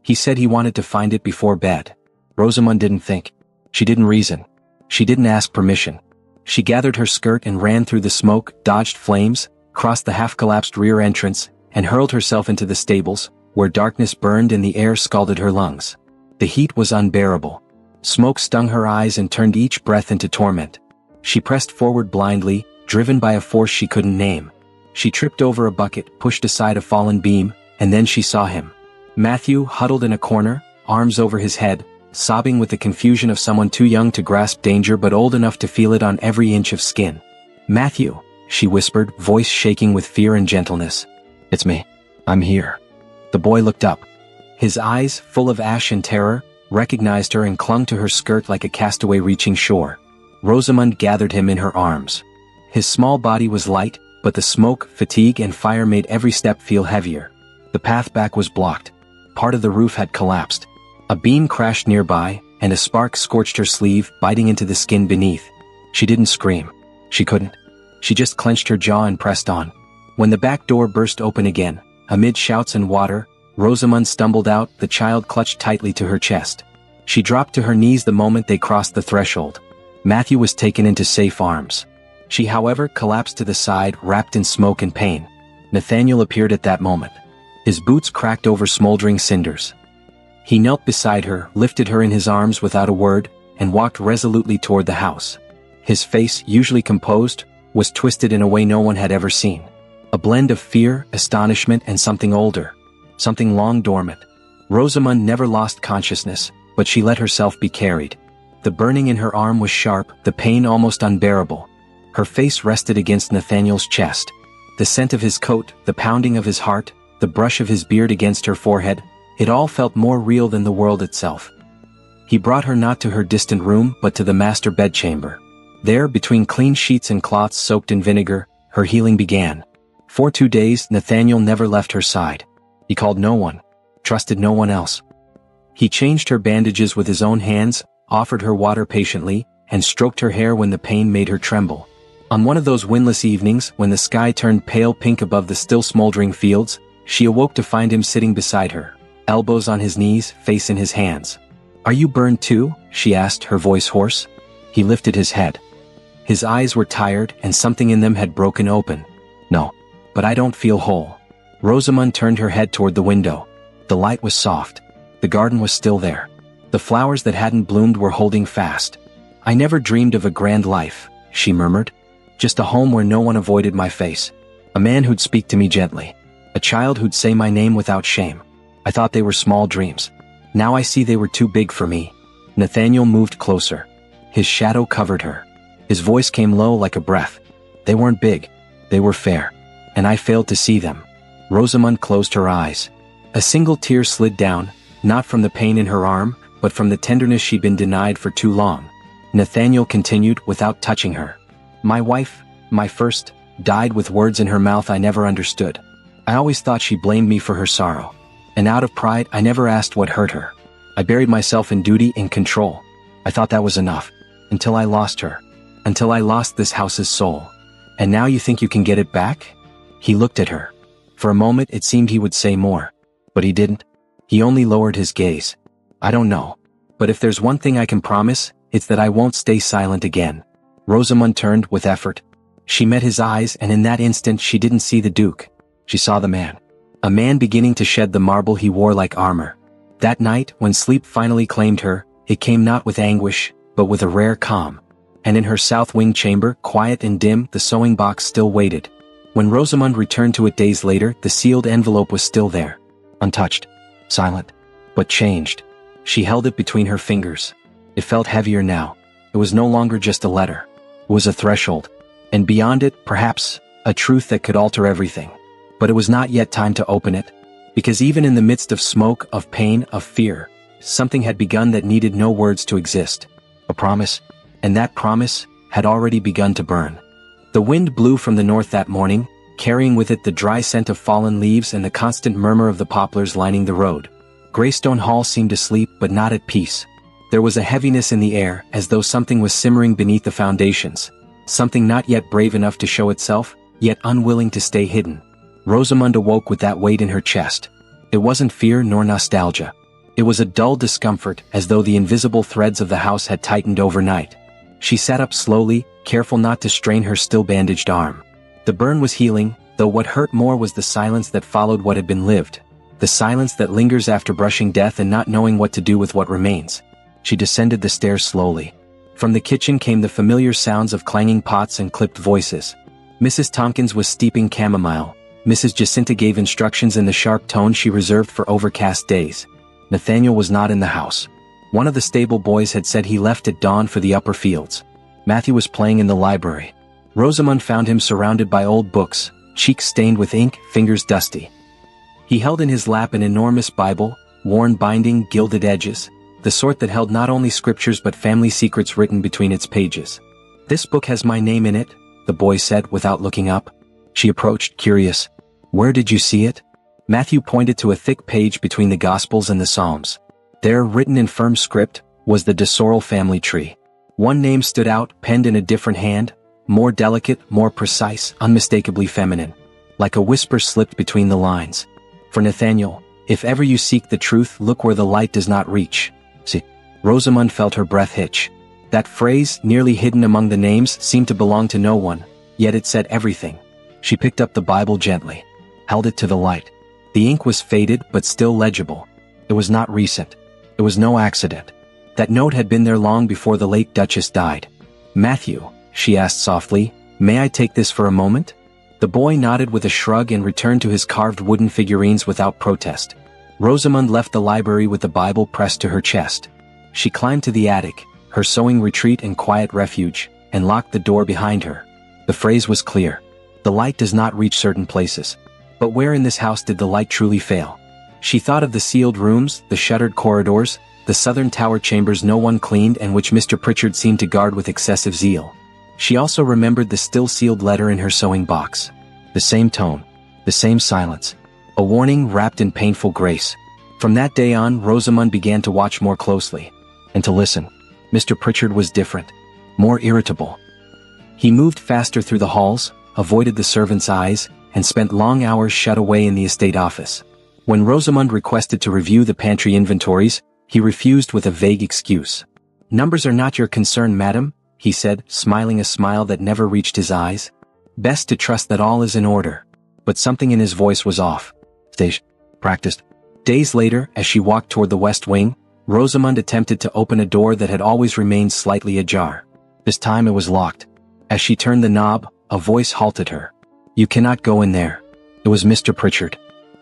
"He said he wanted to find it before bed." Rosamund didn't think. She didn't reason. She didn't ask permission. She gathered her skirt and ran through the smoke, dodged flames, crossed the half-collapsed rear entrance, and hurled herself into the stables, where darkness burned and the air scalded her lungs. The heat was unbearable. Smoke stung her eyes and turned each breath into torment. She pressed forward blindly, driven by a force she couldn't name. She tripped over a bucket, pushed aside a fallen beam, and then she saw him. Matthew, huddled in a corner, arms over his head, sobbing with the confusion of someone too young to grasp danger but old enough to feel it on every inch of skin. "Matthew," she whispered, voice shaking with fear and gentleness. "It's me. I'm here." The boy looked up. His eyes, full of ash and terror, recognized her and clung to her skirt like a castaway reaching shore. Rosamund gathered him in her arms. His small body was light, but the smoke, fatigue and fire made every step feel heavier. The path back was blocked. Part of the roof had collapsed. A beam crashed nearby, and a spark scorched her sleeve, biting into the skin beneath. She didn't scream. She couldn't. She just clenched her jaw and pressed on. When the back door burst open again, amid shouts and water, Rosamund stumbled out, the child clutched tightly to her chest. She dropped to her knees the moment they crossed the threshold. Matthew was taken into safe arms. She, however, collapsed to the side, wrapped in smoke and pain. Nathaniel appeared at that moment. His boots cracked over smoldering cinders. He knelt beside her, lifted her in his arms without a word, and walked resolutely toward the house. His face, usually composed, was twisted in a way no one had ever seen. A blend of fear, astonishment, and something older. Something long dormant. Rosamund never lost consciousness, but she let herself be carried. The burning in her arm was sharp, the pain almost unbearable. Her face rested against Nathaniel's chest. The scent of his coat, the pounding of his heart, the brush of his beard against her forehead, it all felt more real than the world itself. He brought her not to her distant room but to the master bedchamber. There, between clean sheets and cloths soaked in vinegar, her healing began. For 2 days, Nathaniel never left her side. He called no one, trusted no one else. He changed her bandages with his own hands, offered her water patiently, and stroked her hair when the pain made her tremble. On one of those windless evenings, when the sky turned pale pink above the still smoldering fields, she awoke to find him sitting beside her, elbows on his knees, face in his hands. "Are you burned too?" she asked, her voice hoarse. He lifted his head. His eyes were tired, and something in them had broken open. "No, but I don't feel whole." Rosamund turned her head toward the window. The light was soft. The garden was still there. The flowers that hadn't bloomed were holding fast. "I never dreamed of a grand life," she murmured. "Just a home where no one avoided my face. A man who'd speak to me gently. A child who'd say my name without shame. I thought they were small dreams. Now I see they were too big for me." Nathaniel moved closer. His shadow covered her. His voice came low like a breath. "They weren't big. They were fair. And I failed to see them." Rosamund closed her eyes. A single tear slid down, not from the pain in her arm, but from the tenderness she'd been denied for too long. Nathaniel continued without touching her. "My wife, my first, died with words in her mouth I never understood. I always thought she blamed me for her sorrow. And out of pride, I never asked what hurt her. I buried myself in duty and control. I thought that was enough. Until I lost her. Until I lost this house's soul. And now you think you can get it back?" He looked at her. For a moment it seemed he would say more. But he didn't. He only lowered his gaze. "I don't know. But if there's one thing I can promise, it's that I won't stay silent again." Rosamund turned with effort. She met his eyes, and in that instant she didn't see the Duke. She saw the man. A man beginning to shed the marble he wore like armor. That night, when sleep finally claimed her, it came not with anguish, but with a rare calm. And in her south wing chamber, quiet and dim, the sewing box still waited. When Rosamund returned to it days later, the sealed envelope was still there. Untouched. Silent. But changed. She held it between her fingers. It felt heavier now. It was no longer just a letter. It was a threshold. And beyond it, perhaps, a truth that could alter everything. But it was not yet time to open it. Because even in the midst of smoke, of pain, of fear, something had begun that needed no words to exist. A promise. And that promise had already begun to burn. The wind blew from the north that morning, carrying with it the dry scent of fallen leaves and the constant murmur of the poplars lining the road. Greystone Hall seemed asleep but not at peace. There was a heaviness in the air, as though something was simmering beneath the foundations. Something not yet brave enough to show itself, yet unwilling to stay hidden. Rosamund awoke with that weight in her chest. It wasn't fear nor nostalgia. It was a dull discomfort, as though the invisible threads of the house had tightened overnight. She sat up slowly, careful not to strain her still bandaged arm. The burn was healing, though what hurt more was the silence that followed what had been lived. The silence that lingers after brushing death and not knowing what to do with what remains. She descended the stairs slowly. From the kitchen came the familiar sounds of clanging pots and clipped voices. Mrs. Tompkins was steeping chamomile. Mrs. Jacinta gave instructions in the sharp tone she reserved for overcast days. Nathaniel was not in the house. One of the stable boys had said he left at dawn for the upper fields. Matthew was playing in the library. Rosamund found him surrounded by old books, cheeks stained with ink, fingers dusty. He held in his lap an enormous Bible, worn binding, gilded edges, the sort that held not only scriptures but family secrets written between its pages. "This book has my name in it," the boy said without looking up. She approached, curious. "Where did you see it?" Matthew pointed to a thick page between the Gospels and the Psalms. There, written in firm script, was the de Sorrel family tree. One name stood out, penned in a different hand, more delicate, more precise, unmistakably feminine. Like a whisper slipped between the lines. "For Nathaniel, if ever you seek the truth, look where the light does not reach." See, Rosamund felt her breath hitch. That phrase, nearly hidden among the names, seemed to belong to no one, yet it said everything. She picked up the Bible gently, held it to the light. The ink was faded but still legible. It was not recent. It was no accident. That note had been there long before the late Duchess died. "Matthew," she asked softly, "may I take this for a moment?" The boy nodded with a shrug and returned to his carved wooden figurines without protest. Rosamund left the library with the Bible pressed to her chest. She climbed to the attic, her sewing retreat and quiet refuge, and locked the door behind her. The phrase was clear. The light does not reach certain places. But where in this house did the light truly fail? She thought of the sealed rooms, the shuttered corridors, the southern tower chambers no one cleaned and which Mr. Pritchard seemed to guard with excessive zeal. She also remembered the still sealed letter in her sewing box. The same tone, the same silence. A warning wrapped in painful grace. From that day on, Rosamund began to watch more closely. And to listen. Mr. Pritchard was different. More irritable. He moved faster through the halls, avoided the servants' eyes, and spent long hours shut away in the estate office. When Rosamund requested to review the pantry inventories, he refused with a vague excuse. "Numbers are not your concern, madam," he said, smiling a smile that never reached his eyes. "Best to trust that all is in order." But something in his voice was off. Practiced. Days later, as she walked toward the west wing, Rosamund attempted to open a door that had always remained slightly ajar. This time it was locked. As she turned the knob, a voice halted her. "You cannot go in there." It was Mr. Pritchard.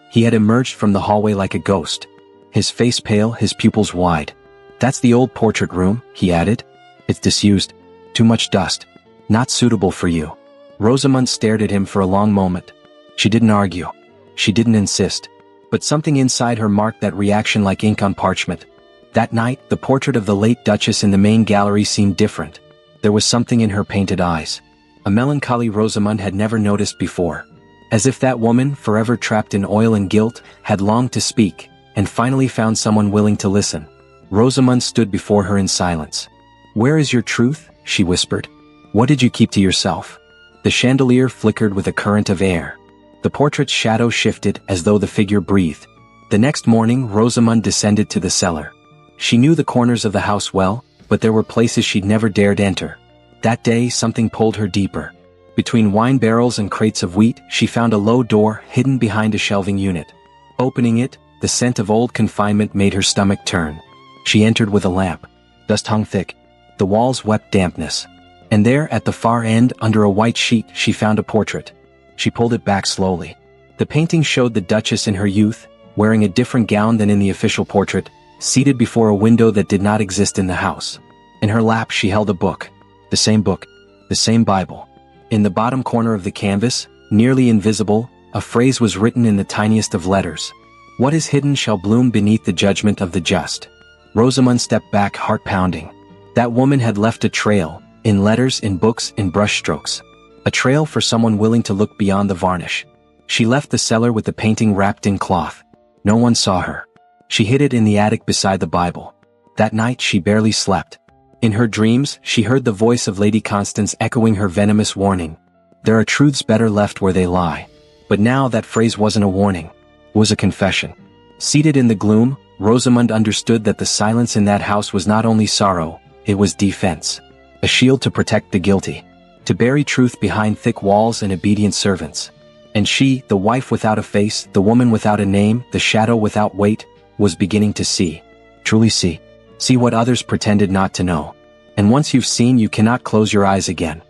He had emerged from the hallway like a ghost. His face pale, his pupils wide. "That's the old portrait room," he added. "It's disused. Too much dust. Not suitable for you." Rosamund stared at him for a long moment. She didn't argue. She didn't insist. But something inside her marked that reaction like ink on parchment. That night, the portrait of the late Duchess in the main gallery seemed different. There was something in her painted eyes. A melancholy Rosamund had never noticed before. As if that woman, forever trapped in oil and guilt, had longed to speak, and finally found someone willing to listen. Rosamund stood before her in silence. "Where is your truth?" she whispered. "What did you keep to yourself?" The chandelier flickered with a current of air. The portrait's shadow shifted as though the figure breathed. The next morning, Rosamund descended to the cellar. She knew the corners of the house well, but there were places she'd never dared enter. That day, something pulled her deeper. Between wine barrels and crates of wheat, she found a low door hidden behind a shelving unit. Opening it, the scent of old confinement made her stomach turn. She entered with a lamp. Dust hung thick. The walls wept dampness. And there, at the far end, under a white sheet, she found a portrait. She pulled it back slowly. The painting showed the Duchess in her youth, wearing a different gown than in the official portrait, seated before a window that did not exist in the house. In her lap she held a book. The same Bible. In the bottom corner of the canvas, nearly invisible, a phrase was written in the tiniest of letters. "What is hidden shall bloom beneath the judgment of the just." Rosamund stepped back, heart pounding. That woman had left a trail, in letters, in books, in brushstrokes. A trail for someone willing to look beyond the varnish. She left the cellar with the painting wrapped in cloth. No one saw her. She hid it in the attic beside the Bible. That night she barely slept. In her dreams, she heard the voice of Lady Constance echoing her venomous warning. There are truths better left where they lie. But now that phrase wasn't a warning. It was a confession. Seated in the gloom, Rosamund understood that the silence in that house was not only sorrow, it was defense. A shield to protect the guilty. To bury truth behind thick walls and obedient servants. And she, the wife without a face, the woman without a name, the shadow without weight, was beginning to see. Truly see. See what others pretended not to know. And once you've seen, you cannot close your eyes again.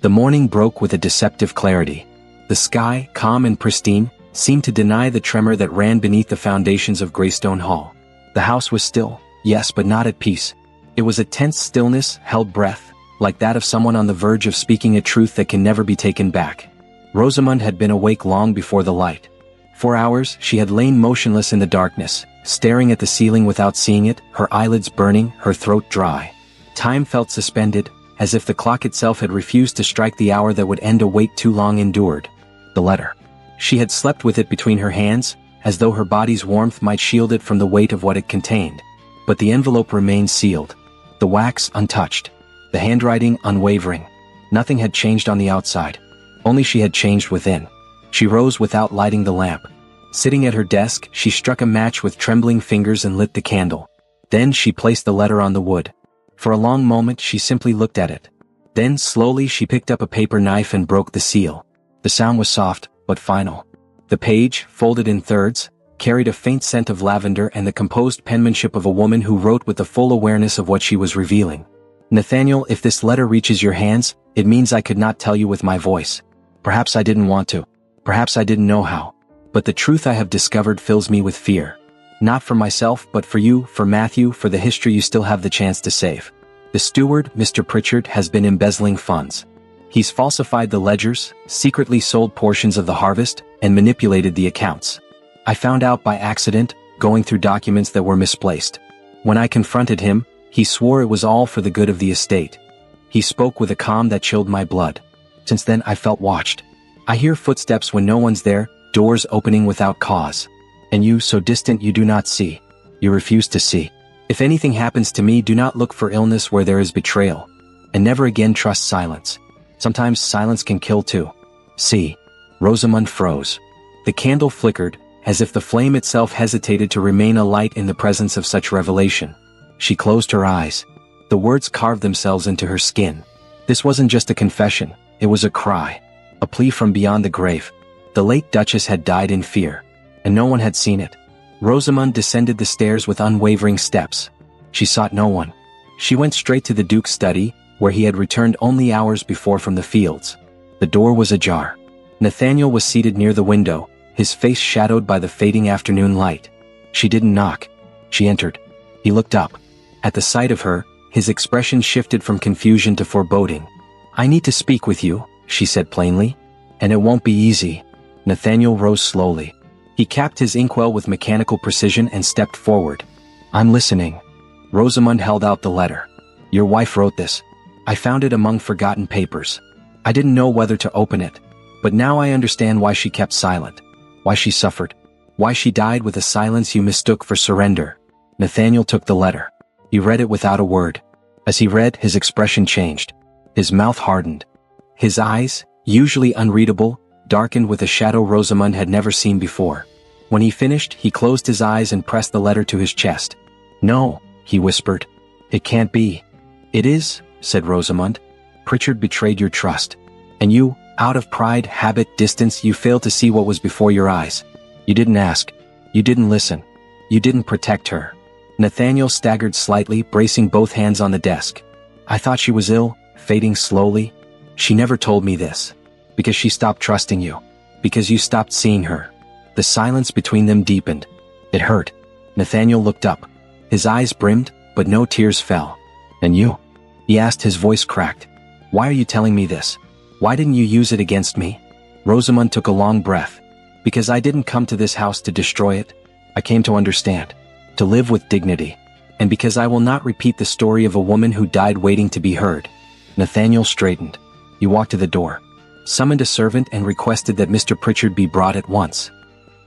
The morning broke with a deceptive clarity. The sky, calm and pristine, seemed to deny the tremor that ran beneath the foundations of Greystone Hall. The house was still, yes, but not at peace. It was a tense stillness, held breath, like that of someone on the verge of speaking a truth that can never be taken back. Rosamund had been awake long before the light. For hours, she had lain motionless in the darkness, staring at the ceiling without seeing it, her eyelids burning, her throat dry. Time felt suspended, as if the clock itself had refused to strike the hour that would end a wait too long endured. The letter. She had slept with it between her hands, as though her body's warmth might shield it from the weight of what it contained. But the envelope remained sealed. The wax untouched. The handwriting unwavering. Nothing had changed on the outside. Only she had changed within. She rose without lighting the lamp. Sitting at her desk, she struck a match with trembling fingers and lit the candle. Then she placed the letter on the wood. For a long moment she simply looked at it. Then slowly she picked up a paper knife and broke the seal. The sound was soft, but final. The page, folded in thirds, carried a faint scent of lavender and the composed penmanship of a woman who wrote with the full awareness of what she was revealing. Nathaniel, if this letter reaches your hands, it means I could not tell you with my voice. Perhaps I didn't want to. Perhaps I didn't know how. But the truth I have discovered fills me with fear. Not for myself, but for you, for Matthew, for the history you still have the chance to save. The steward, Mr. Pritchard, has been embezzling funds. He's falsified the ledgers, secretly sold portions of the harvest, and manipulated the accounts. I found out by accident, going through documents that were misplaced. When I confronted him, he swore it was all for the good of the estate. He spoke with a calm that chilled my blood. Since then I felt watched. I hear footsteps when no one's there, doors opening without cause. And you, so distant you do not see. You refuse to see. If anything happens to me, do not look for illness where there is betrayal. And never again trust silence. Sometimes silence can kill too. See. Rosamund froze. The candle flickered, as if the flame itself hesitated to remain alight in the presence of such revelation. She closed her eyes. The words carved themselves into her skin. This wasn't just a confession, it was a cry. A plea from beyond the grave. The late Duchess had died in fear. And no one had seen it. Rosamund descended the stairs with unwavering steps. She sought no one. She went straight to the Duke's study, where he had returned only hours before from the fields. The door was ajar. Nathaniel was seated near the window, his face shadowed by the fading afternoon light. She didn't knock. She entered. He looked up. At the sight of her, his expression shifted from confusion to foreboding. I need to speak with you, she said plainly. And it won't be easy. Nathaniel rose slowly. He capped his inkwell with mechanical precision and stepped forward. I'm listening. Rosamund held out the letter. Your wife wrote this. I found it among forgotten papers. I didn't know whether to open it. But now I understand why she kept silent. Why she suffered. Why she died with a silence you mistook for surrender. Nathaniel took the letter. He read it without a word. As he read, his expression changed. His mouth hardened. His eyes, usually unreadable, darkened with a shadow Rosamund had never seen before. When he finished, he closed his eyes and pressed the letter to his chest. No, he whispered. It can't be. It is, said Rosamund. Pritchard betrayed your trust. And you, out of pride, habit, distance, you failed to see what was before your eyes. You didn't ask. You didn't listen. You didn't protect her. Nathaniel staggered slightly, bracing both hands on the desk. I thought she was ill, fading slowly. She never told me this. Because she stopped trusting you. Because you stopped seeing her. The silence between them deepened. It hurt. Nathaniel looked up. His eyes brimmed, but no tears fell. And you? He asked, his voice cracked. Why are you telling me this? Why didn't you use it against me? Rosamund took a long breath. Because I didn't come to this house to destroy it. I came to understand. To live with dignity. And because I will not repeat the story of a woman who died waiting to be heard. Nathaniel straightened. He walked to the door. Summoned a servant and requested that Mr. Pritchard be brought at once.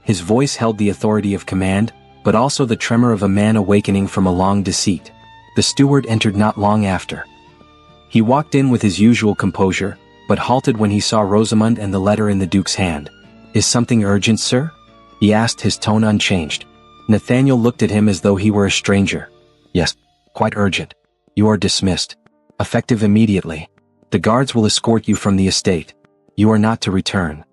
His voice held the authority of command, but also the tremor of a man awakening from a long deceit. The steward entered not long after. He walked in with his usual composure, but halted when he saw Rosamond and the letter in the Duke's hand. "Is something urgent, sir?" he asked, his tone unchanged. Nathaniel looked at him as though he were a stranger. "Yes, quite urgent. You are dismissed. Effective immediately. The guards will escort you from the estate. You are not to return."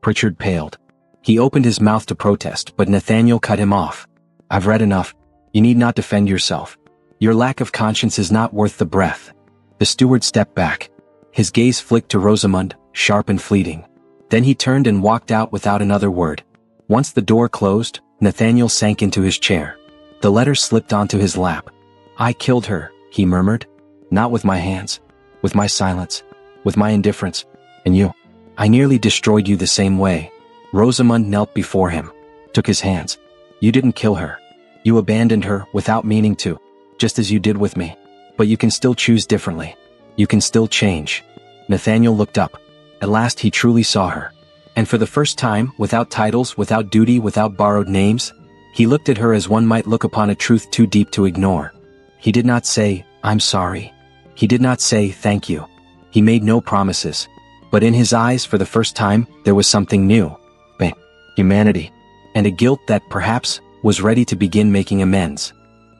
Pritchard paled. He opened his mouth to protest, but Nathaniel cut him off. "I've read enough. You need not defend yourself. Your lack of conscience is not worth the breath." The steward stepped back. His gaze flicked to Rosamond, sharp and fleeting. Then he turned and walked out without another word. Once the door closed, Nathaniel sank into his chair. The letter slipped onto his lap. "I killed her," he murmured. "Not with my hands. With my silence. With my indifference. And you. I nearly destroyed you the same way." Rosamond knelt before him. Took his hands. "You didn't kill her. You abandoned her without meaning to, just as you did with me. But you can still choose differently. You can still change." Nathaniel looked up. At last he truly saw her. And for the first time, without titles, without duty, without borrowed names, he looked at her as one might look upon a truth too deep to ignore. He did not say, "I'm sorry." He did not say, "Thank you." He made no promises. But in his eyes, for the first time, there was something new. Humanity. And a guilt that, perhaps, was ready to begin making amends.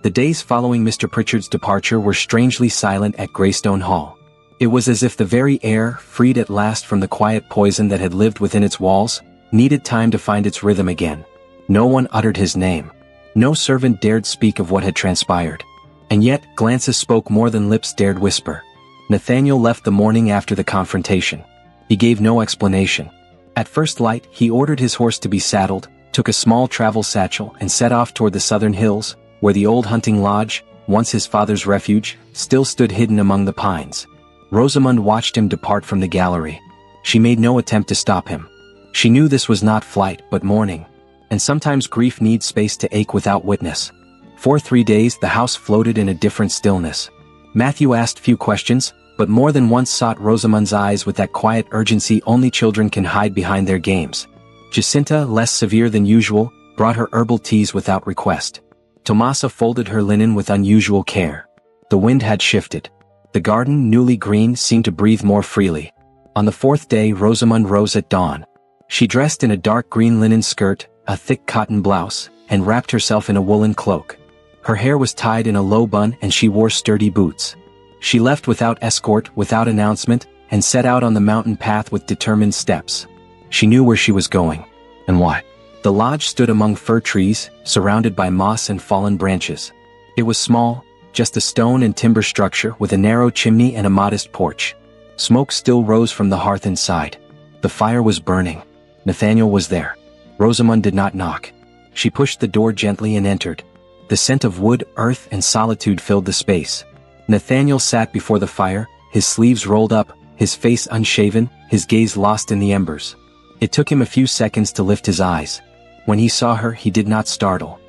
The days following Mr. Pritchard's departure were strangely silent at Greystone Hall. It was as if the very air, freed at last from the quiet poison that had lived within its walls, needed time to find its rhythm again. No one uttered his name. No servant dared speak of what had transpired. And yet, glances spoke more than lips dared whisper. Nathaniel left the morning after the confrontation. He gave no explanation. At first light, he ordered his horse to be saddled, took a small travel satchel and set off toward the southern hills, where the old hunting lodge, once his father's refuge, still stood hidden among the pines. Rosamond watched him depart from the gallery. She made no attempt to stop him. She knew this was not flight but mourning, and sometimes grief needs space to ache without witness. For 3 days the house floated in a different stillness. Matthew asked few questions, but more than once sought Rosamond's eyes with that quiet urgency only children can hide behind their games. Jacinta, less severe than usual, brought her herbal teas without request. Tomasa folded her linen with unusual care. The wind had shifted. The garden, newly green, seemed to breathe more freely. On the 4th day Rosamond rose at dawn. She dressed in a dark green linen skirt, a thick cotton blouse, and wrapped herself in a woolen cloak. Her hair was tied in a low bun and she wore sturdy boots. She left without escort, without announcement, and set out on the mountain path with determined steps. She knew where she was going. And why. The lodge stood among fir trees, surrounded by moss and fallen branches. It was small, just a stone and timber structure with a narrow chimney and a modest porch. Smoke still rose from the hearth inside. The fire was burning. Nathaniel was there. Rosamond did not knock. She pushed the door gently and entered. The scent of wood, earth, and solitude filled the space. Nathaniel sat before the fire, his sleeves rolled up, his face unshaven, his gaze lost in the embers. It took him a few seconds to lift his eyes. When he saw her, he did not startle.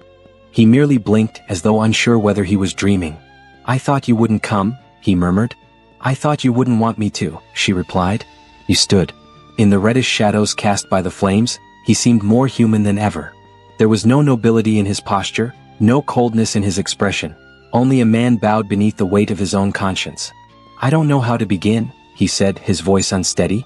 He merely blinked as though unsure whether he was dreaming. "I thought you wouldn't come," he murmured. "I thought you wouldn't want me to," she replied. He stood. In the reddish shadows cast by the flames, he seemed more human than ever. There was no nobility in his posture, no coldness in his expression. Only a man bowed beneath the weight of his own conscience. "I don't know how to begin," he said, his voice unsteady.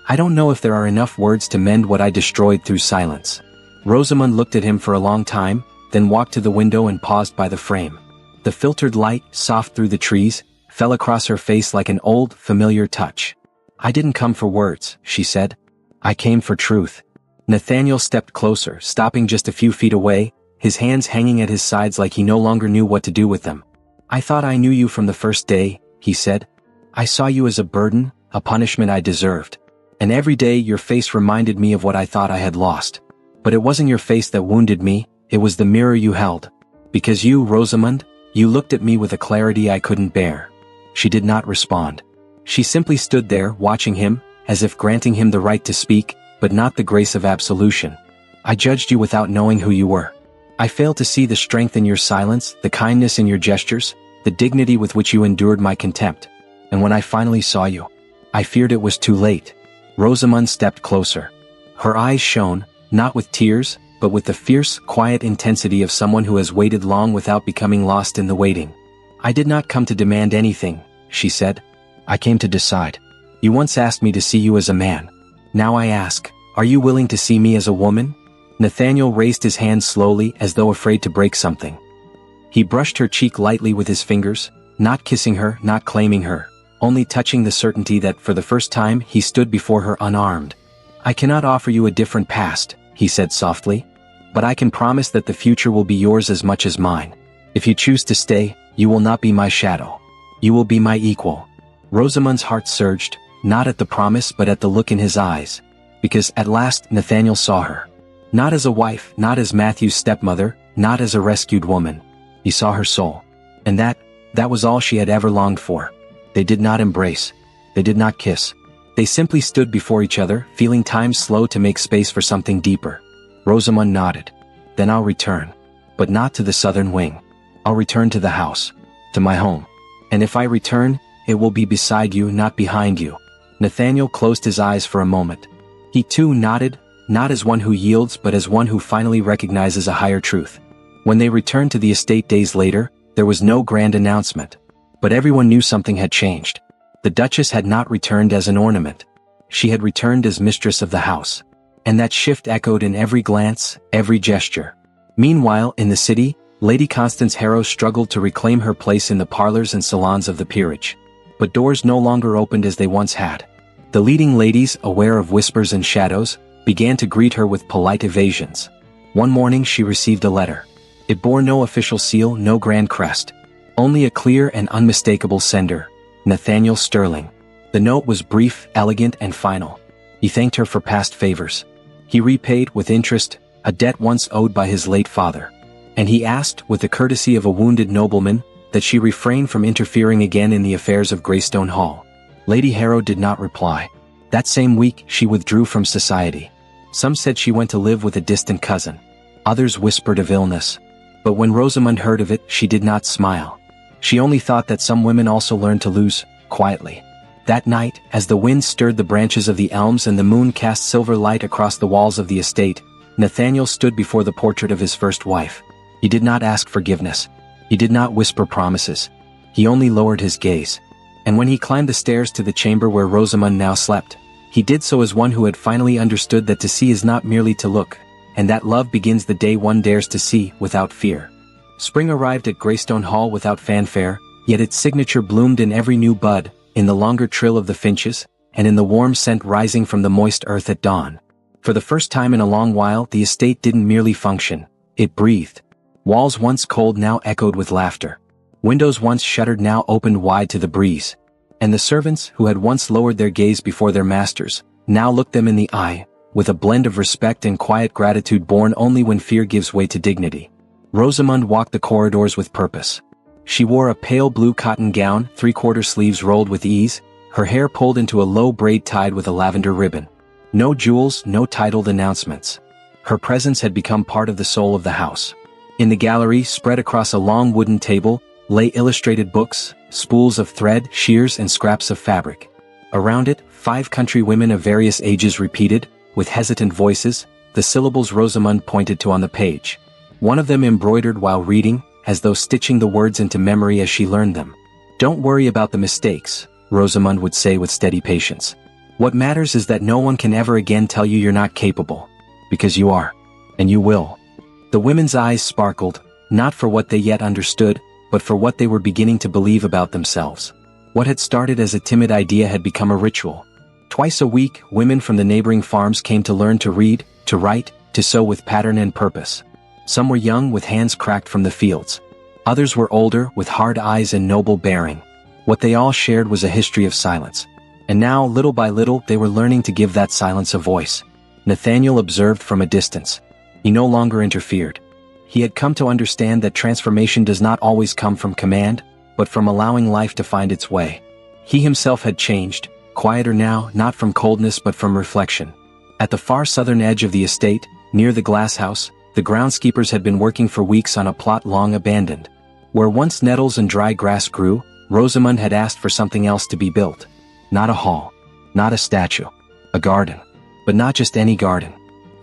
"I don't know if there are enough words to mend what I destroyed through silence." Rosamond looked at him for a long time, then walked to the window and paused by the frame. The filtered light, soft through the trees, fell across her face like an old, familiar touch. "I didn't come for words," she said. "I came for truth." Nathaniel stepped closer, stopping just a few feet away, his hands hanging at his sides like he no longer knew what to do with them. "I thought I knew you from the first day," he said. "I saw you as a burden, a punishment I deserved. And every day your face reminded me of what I thought I had lost. But it wasn't your face that wounded me, it was the mirror you held. Because you, Rosamond, you looked at me with a clarity I couldn't bear." She did not respond. She simply stood there, watching him, as if granting him the right to speak, but not the grace of absolution. "I judged you without knowing who you were. I failed to see the strength in your silence, the kindness in your gestures, the dignity with which you endured my contempt. And when I finally saw you, I feared it was too late." Rosamond stepped closer. Her eyes shone, not with tears, but with the fierce, quiet intensity of someone who has waited long without becoming lost in the waiting. "I did not come to demand anything," she said. "I came to decide. You once asked me to see you as a man. Now I ask, are you willing to see me as a woman?" Nathaniel raised his hand slowly as though afraid to break something. He brushed her cheek lightly with his fingers, not kissing her, not claiming her, only touching the certainty that for the first time he stood before her unarmed. "I cannot offer you a different past," he said softly, "but I can promise that the future will be yours as much as mine. If you choose to stay, you will not be my shadow. You will be my equal." Rosamund's heart surged, not at the promise but at the look in his eyes, because at last Nathaniel saw her. Not as a wife, not as Matthew's stepmother, not as a rescued woman. He saw her soul. And that was all she had ever longed for. They did not embrace. They did not kiss. They simply stood before each other, feeling time slow to make space for something deeper. Rosamund nodded. "Then I'll return. But not to the southern wing. I'll return to the house. To my home. And if I return, it will be beside you, not behind you." Nathaniel closed his eyes for a moment. He too nodded, not as one who yields but as one who finally recognizes a higher truth. When they returned to the estate days later, there was no grand announcement. But everyone knew something had changed. The Duchess had not returned as an ornament. She had returned as mistress of the house. And that shift echoed in every glance, every gesture. Meanwhile, in the city, Lady Constance Harrow struggled to reclaim her place in the parlors and salons of the peerage. But doors no longer opened as they once had. The leading ladies, aware of whispers and shadows, began to greet her with polite evasions. One morning she received a letter. It bore no official seal, no grand crest. Only a clear and unmistakable sender, Nathaniel Sterling. The note was brief, elegant, and final. He thanked her for past favors. He repaid, with interest, a debt once owed by his late father. And he asked, with the courtesy of a wounded nobleman, that she refrain from interfering again in the affairs of Greystone Hall. Lady Harrow did not reply. That same week she withdrew from society. Some said she went to live with a distant cousin. Others whispered of illness. But when Rosamund heard of it, she did not smile. She only thought that some women also learned to lose, quietly. That night, as the wind stirred the branches of the elms and the moon cast silver light across the walls of the estate, Nathaniel stood before the portrait of his first wife. He did not ask forgiveness. He did not whisper promises. He only lowered his gaze. And when he climbed the stairs to the chamber where Rosamund now slept, he did so as one who had finally understood that to see is not merely to look, and that love begins the day one dares to see without fear. Spring arrived at Greystone Hall without fanfare, yet its signature bloomed in every new bud, in the longer trill of the finches, and in the warm scent rising from the moist earth at dawn. For the first time in a long while, the estate didn't merely function, it breathed. Walls once cold now echoed with laughter. Windows once shuttered now opened wide to the breeze. And the servants, who had once lowered their gaze before their masters, now looked them in the eye, with a blend of respect and quiet gratitude born only when fear gives way to dignity. Rosamund walked the corridors with purpose. She wore a pale blue cotton gown, three-quarter sleeves rolled with ease, her hair pulled into a low braid tied with a lavender ribbon. No jewels, no titled announcements. Her presence had become part of the soul of the house. In the gallery, spread across a long wooden table, lay illustrated books, spools of thread, shears, and scraps of fabric. Around it, 5 country women of various ages repeated, with hesitant voices, the syllables Rosamund pointed to on the page. One of them embroidered while reading, as though stitching the words into memory as she learned them. "Don't worry about the mistakes," Rosamund would say with steady patience. "What matters is that no one can ever again tell you you're not capable. Because you are. And you will." The women's eyes sparkled, not for what they yet understood, but for what they were beginning to believe about themselves. What had started as a timid idea had become a ritual. Twice a week, women from the neighboring farms came to learn to read, to write, to sew with pattern and purpose. Some were young with hands cracked from the fields. Others were older, with hard eyes and noble bearing. What they all shared was a history of silence. And now, little by little, they were learning to give that silence a voice. Nathaniel observed from a distance. He no longer interfered. He had come to understand that transformation does not always come from command, but from allowing life to find its way. He himself had changed, quieter now, not from coldness but from reflection. At the far southern edge of the estate, near the glass house, the groundskeepers had been working for weeks on a plot long abandoned. Where once nettles and dry grass grew, Rosamund had asked for something else to be built. Not a hall, not a statue, a garden. But not just any garden.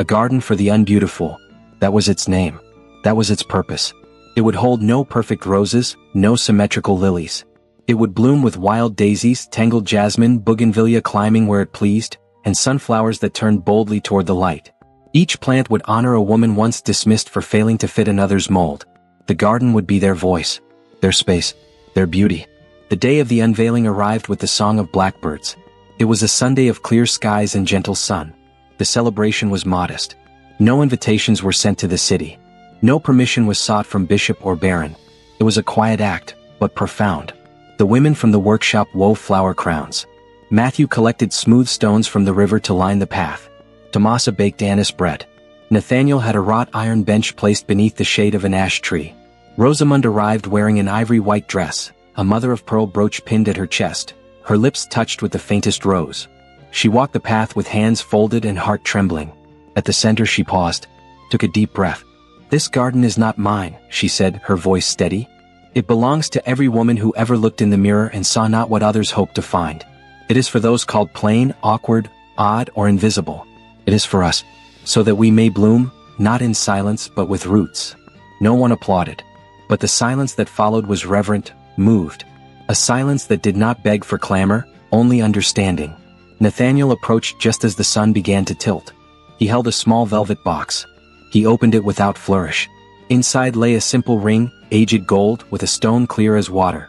A garden for the unbeautiful. That was its name. That was its purpose. It would hold no perfect roses, no symmetrical lilies. It would bloom with wild daisies, tangled jasmine, bougainvillea climbing where it pleased, and sunflowers that turned boldly toward the light. Each plant would honor a woman once dismissed for failing to fit another's mold. The garden would be their voice, their space, their beauty. The day of the unveiling arrived with the song of blackbirds. It was a Sunday of clear skies and gentle sun. The celebration was modest. No invitations were sent to the city. No permission was sought from bishop or baron. It was a quiet act, but profound. The women from the workshop wove flower crowns. Matthew collected smooth stones from the river to line the path. Tomasa baked anise bread. Nathaniel had a wrought iron bench placed beneath the shade of an ash tree. Rosamond arrived wearing an ivory white dress, a mother-of-pearl brooch pinned at her chest, her lips touched with the faintest rose. She walked the path with hands folded and heart trembling. At the center she paused, took a deep breath. "This garden is not mine," she said, her voice steady. "It belongs to every woman who ever looked in the mirror and saw not what others hoped to find. It is for those called plain, awkward, odd, or invisible. It is for us, so that we may bloom, not in silence but with roots." No one applauded. But the silence that followed was reverent, moved. A silence that did not beg for clamor, only understanding. Nathaniel approached just as the sun began to tilt. He held a small velvet box. He opened it without flourish. Inside lay a simple ring, aged gold, with a stone clear as water.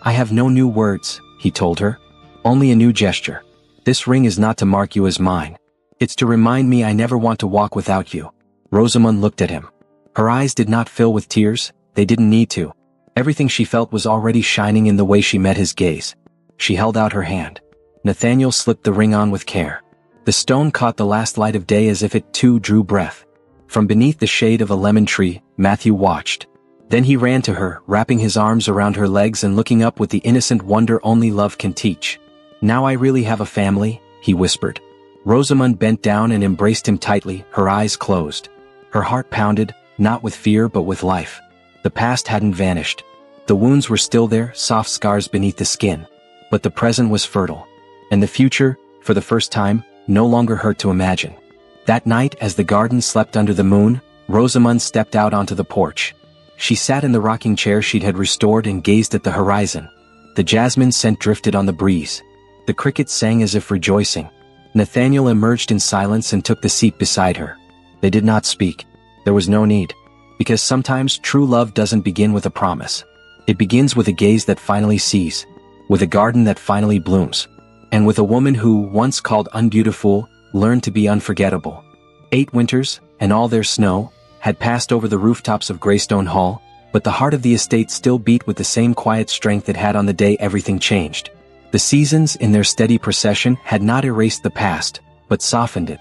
"I have no new words," he told her. "Only a new gesture. This ring is not to mark you as mine. It's to remind me I never want to walk without you." Rosamond looked at him. Her eyes did not fill with tears, they didn't need to. Everything she felt was already shining in the way she met his gaze. She held out her hand. Nathaniel slipped the ring on with care. The stone caught the last light of day as if it too drew breath. From beneath the shade of a lemon tree, Matthew watched. Then he ran to her, wrapping his arms around her legs and looking up with the innocent wonder only love can teach. "Now I really have a family," he whispered. Rosamond bent down and embraced him tightly, her eyes closed. Her heart pounded, not with fear but with life. The past hadn't vanished. The wounds were still there, soft scars beneath the skin. But the present was fertile. And the future, for the first time, no longer hurt to imagine. That night, as the garden slept under the moon, Rosamond stepped out onto the porch. She sat in the rocking chair she'd had restored and gazed at the horizon. The jasmine scent drifted on the breeze. The crickets sang as if rejoicing. Nathaniel emerged in silence and took the seat beside her. They did not speak. There was no need. Because sometimes true love doesn't begin with a promise. It begins with a gaze that finally sees, with a garden that finally blooms, and with a woman who, once called unbeautiful, learned to be unforgettable. 8 winters, and all their snow, had passed over the rooftops of Greystone Hall, but the heart of the estate still beat with the same quiet strength it had on the day everything changed. The seasons, in their steady procession, had not erased the past, but softened it.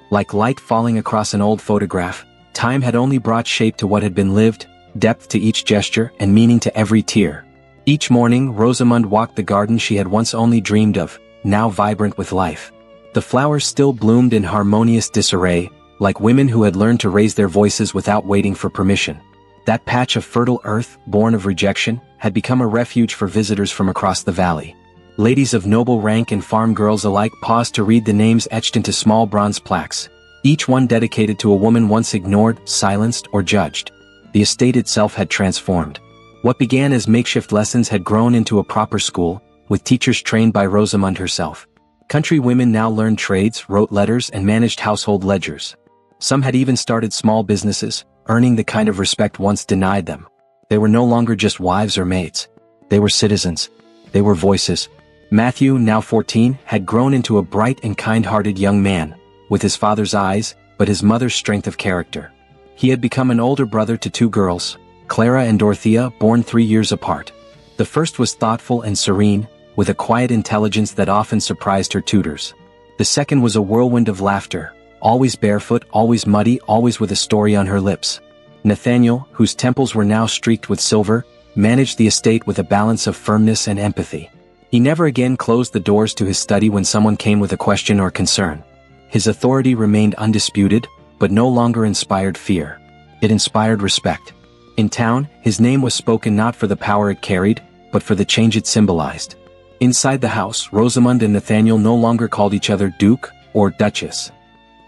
Like light falling across an old photograph, time had only brought shape to what had been lived, depth to each gesture, and meaning to every tear. Each morning, Rosamond walked the garden she had once only dreamed of, now vibrant with life. The flowers still bloomed in harmonious disarray, like women who had learned to raise their voices without waiting for permission. That patch of fertile earth, born of rejection, had become a refuge for visitors from across the valley. Ladies of noble rank and farm girls alike paused to read the names etched into small bronze plaques, each one dedicated to a woman once ignored, silenced, or judged. The estate itself had transformed. What began as makeshift lessons had grown into a proper school, with teachers trained by Rosamond herself. Country women now learned trades, wrote letters, and managed household ledgers. Some had even started small businesses, earning the kind of respect once denied them. They were no longer just wives or maids. They were citizens. They were voices. Matthew, now 14, had grown into a bright and kind-hearted young man, with his father's eyes, but his mother's strength of character. He had become an older brother to 2 girls, Clara and Dorothea, born 3 years apart. The first was thoughtful and serene, with a quiet intelligence that often surprised her tutors. The second was a whirlwind of laughter, always barefoot, always muddy, always with a story on her lips. Nathaniel, whose temples were now streaked with silver, managed the estate with a balance of firmness and empathy. He never again closed the doors to his study when someone came with a question or concern. His authority remained undisputed, but no longer inspired fear. It inspired respect. In town, his name was spoken not for the power it carried, but for the change it symbolized. Inside the house, Rosamond and Nathaniel no longer called each other Duke or Duchess.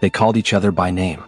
They called each other by name.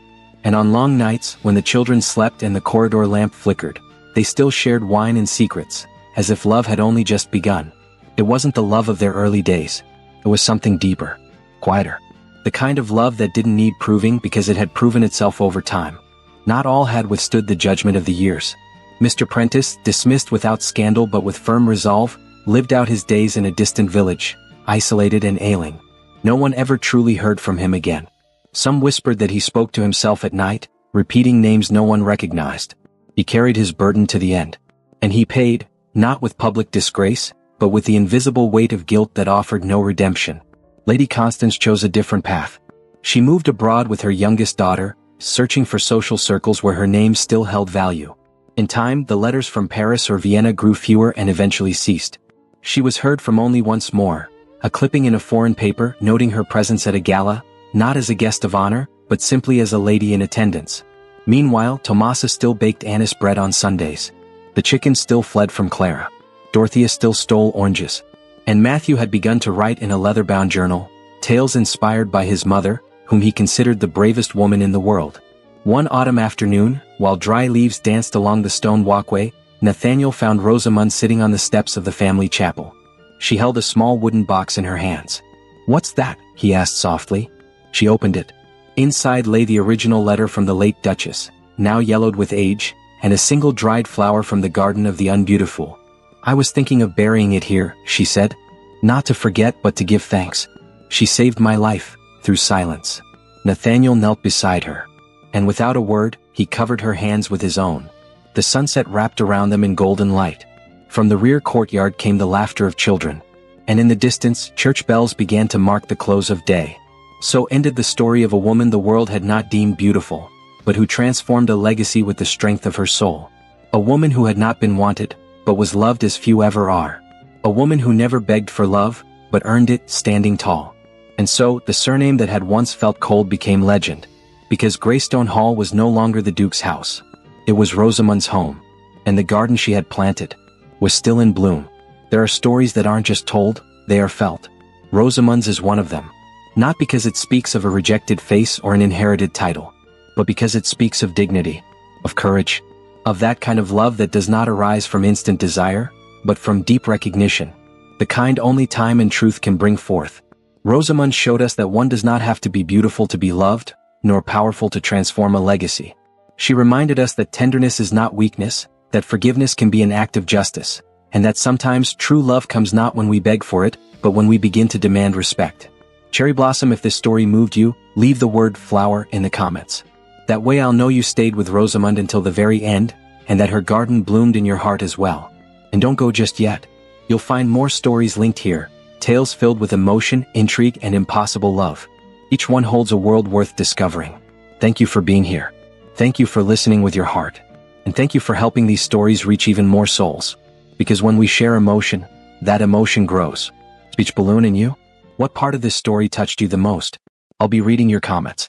And on long nights, when the children slept and the corridor lamp flickered, They still shared wine and secrets, as if love had only just begun. It wasn't the love of their early days. It was something deeper, quieter. The kind of love that didn't need proving because it had proven itself over time. Not all had withstood the judgment of the years. Mr. Prentice, dismissed without scandal but with firm resolve, lived out his days in a distant village, isolated and ailing. No one ever truly heard from him again. Some whispered that he spoke to himself at night, repeating names no one recognized. He carried his burden to the end. And he paid, not with public disgrace, but with the invisible weight of guilt that offered no redemption. Lady Constance chose a different path. She moved abroad with her youngest daughter, searching for social circles where her name still held value. In time, the letters from Paris or Vienna grew fewer and eventually ceased. She was heard from only once more, a clipping in a foreign paper noting her presence at a gala, not as a guest of honor, but simply as a lady in attendance. Meanwhile, Tomasa still baked anise bread on Sundays. The chickens still fled from Clara. Dorothea still stole oranges. And Matthew had begun to write in a leather-bound journal, tales inspired by his mother, whom he considered the bravest woman in the world. One autumn afternoon, while dry leaves danced along the stone walkway, Nathaniel found Rosamond sitting on the steps of the family chapel. She held a small wooden box in her hands. "What's that?" he asked softly. She opened it. Inside lay the original letter from the late Duchess, now yellowed with age, and a single dried flower from the garden of the unbeautiful. "I was thinking of burying it here," she said. "Not to forget but to give thanks. She saved my life," through silence. Nathaniel knelt beside her. And without a word, he covered her hands with his own. The sunset wrapped around them in golden light. From the rear courtyard came the laughter of children. And in the distance, church bells began to mark the close of day. So ended the story of a woman the world had not deemed beautiful, but who transformed a legacy with the strength of her soul. A woman who had not been wanted, but was loved as few ever are. A woman who never begged for love, but earned it standing tall. And so, the surname that had once felt cold became legend. Because Greystone Hall was no longer the Duke's house. It was Rosamond's home. And the garden she had planted was still in bloom. There are stories that aren't just told, they are felt. Rosamond's is one of them. Not because it speaks of a rejected face or an inherited title, but because it speaks of dignity, of courage, of that kind of love that does not arise from instant desire, but from deep recognition, the kind only time and truth can bring forth. Rosamond showed us that one does not have to be beautiful to be loved, nor powerful to transform a legacy. She reminded us that tenderness is not weakness, that forgiveness can be an act of justice, and that sometimes true love comes not when we beg for it, but when we begin to demand respect. Cherry Blossom, if this story moved you, leave the word flower in the comments. That way I'll know you stayed with Rosamond until the very end, and that her garden bloomed in your heart as well. And don't go just yet. You'll find more stories linked here, tales filled with emotion, intrigue, and impossible love. Each one holds a world worth discovering. Thank you for being here. Thank you for listening with your heart. And thank you for helping these stories reach even more souls. Because when we share emotion, that emotion grows. Speech balloon, and you? What part of this story touched you the most? I'll be reading your comments.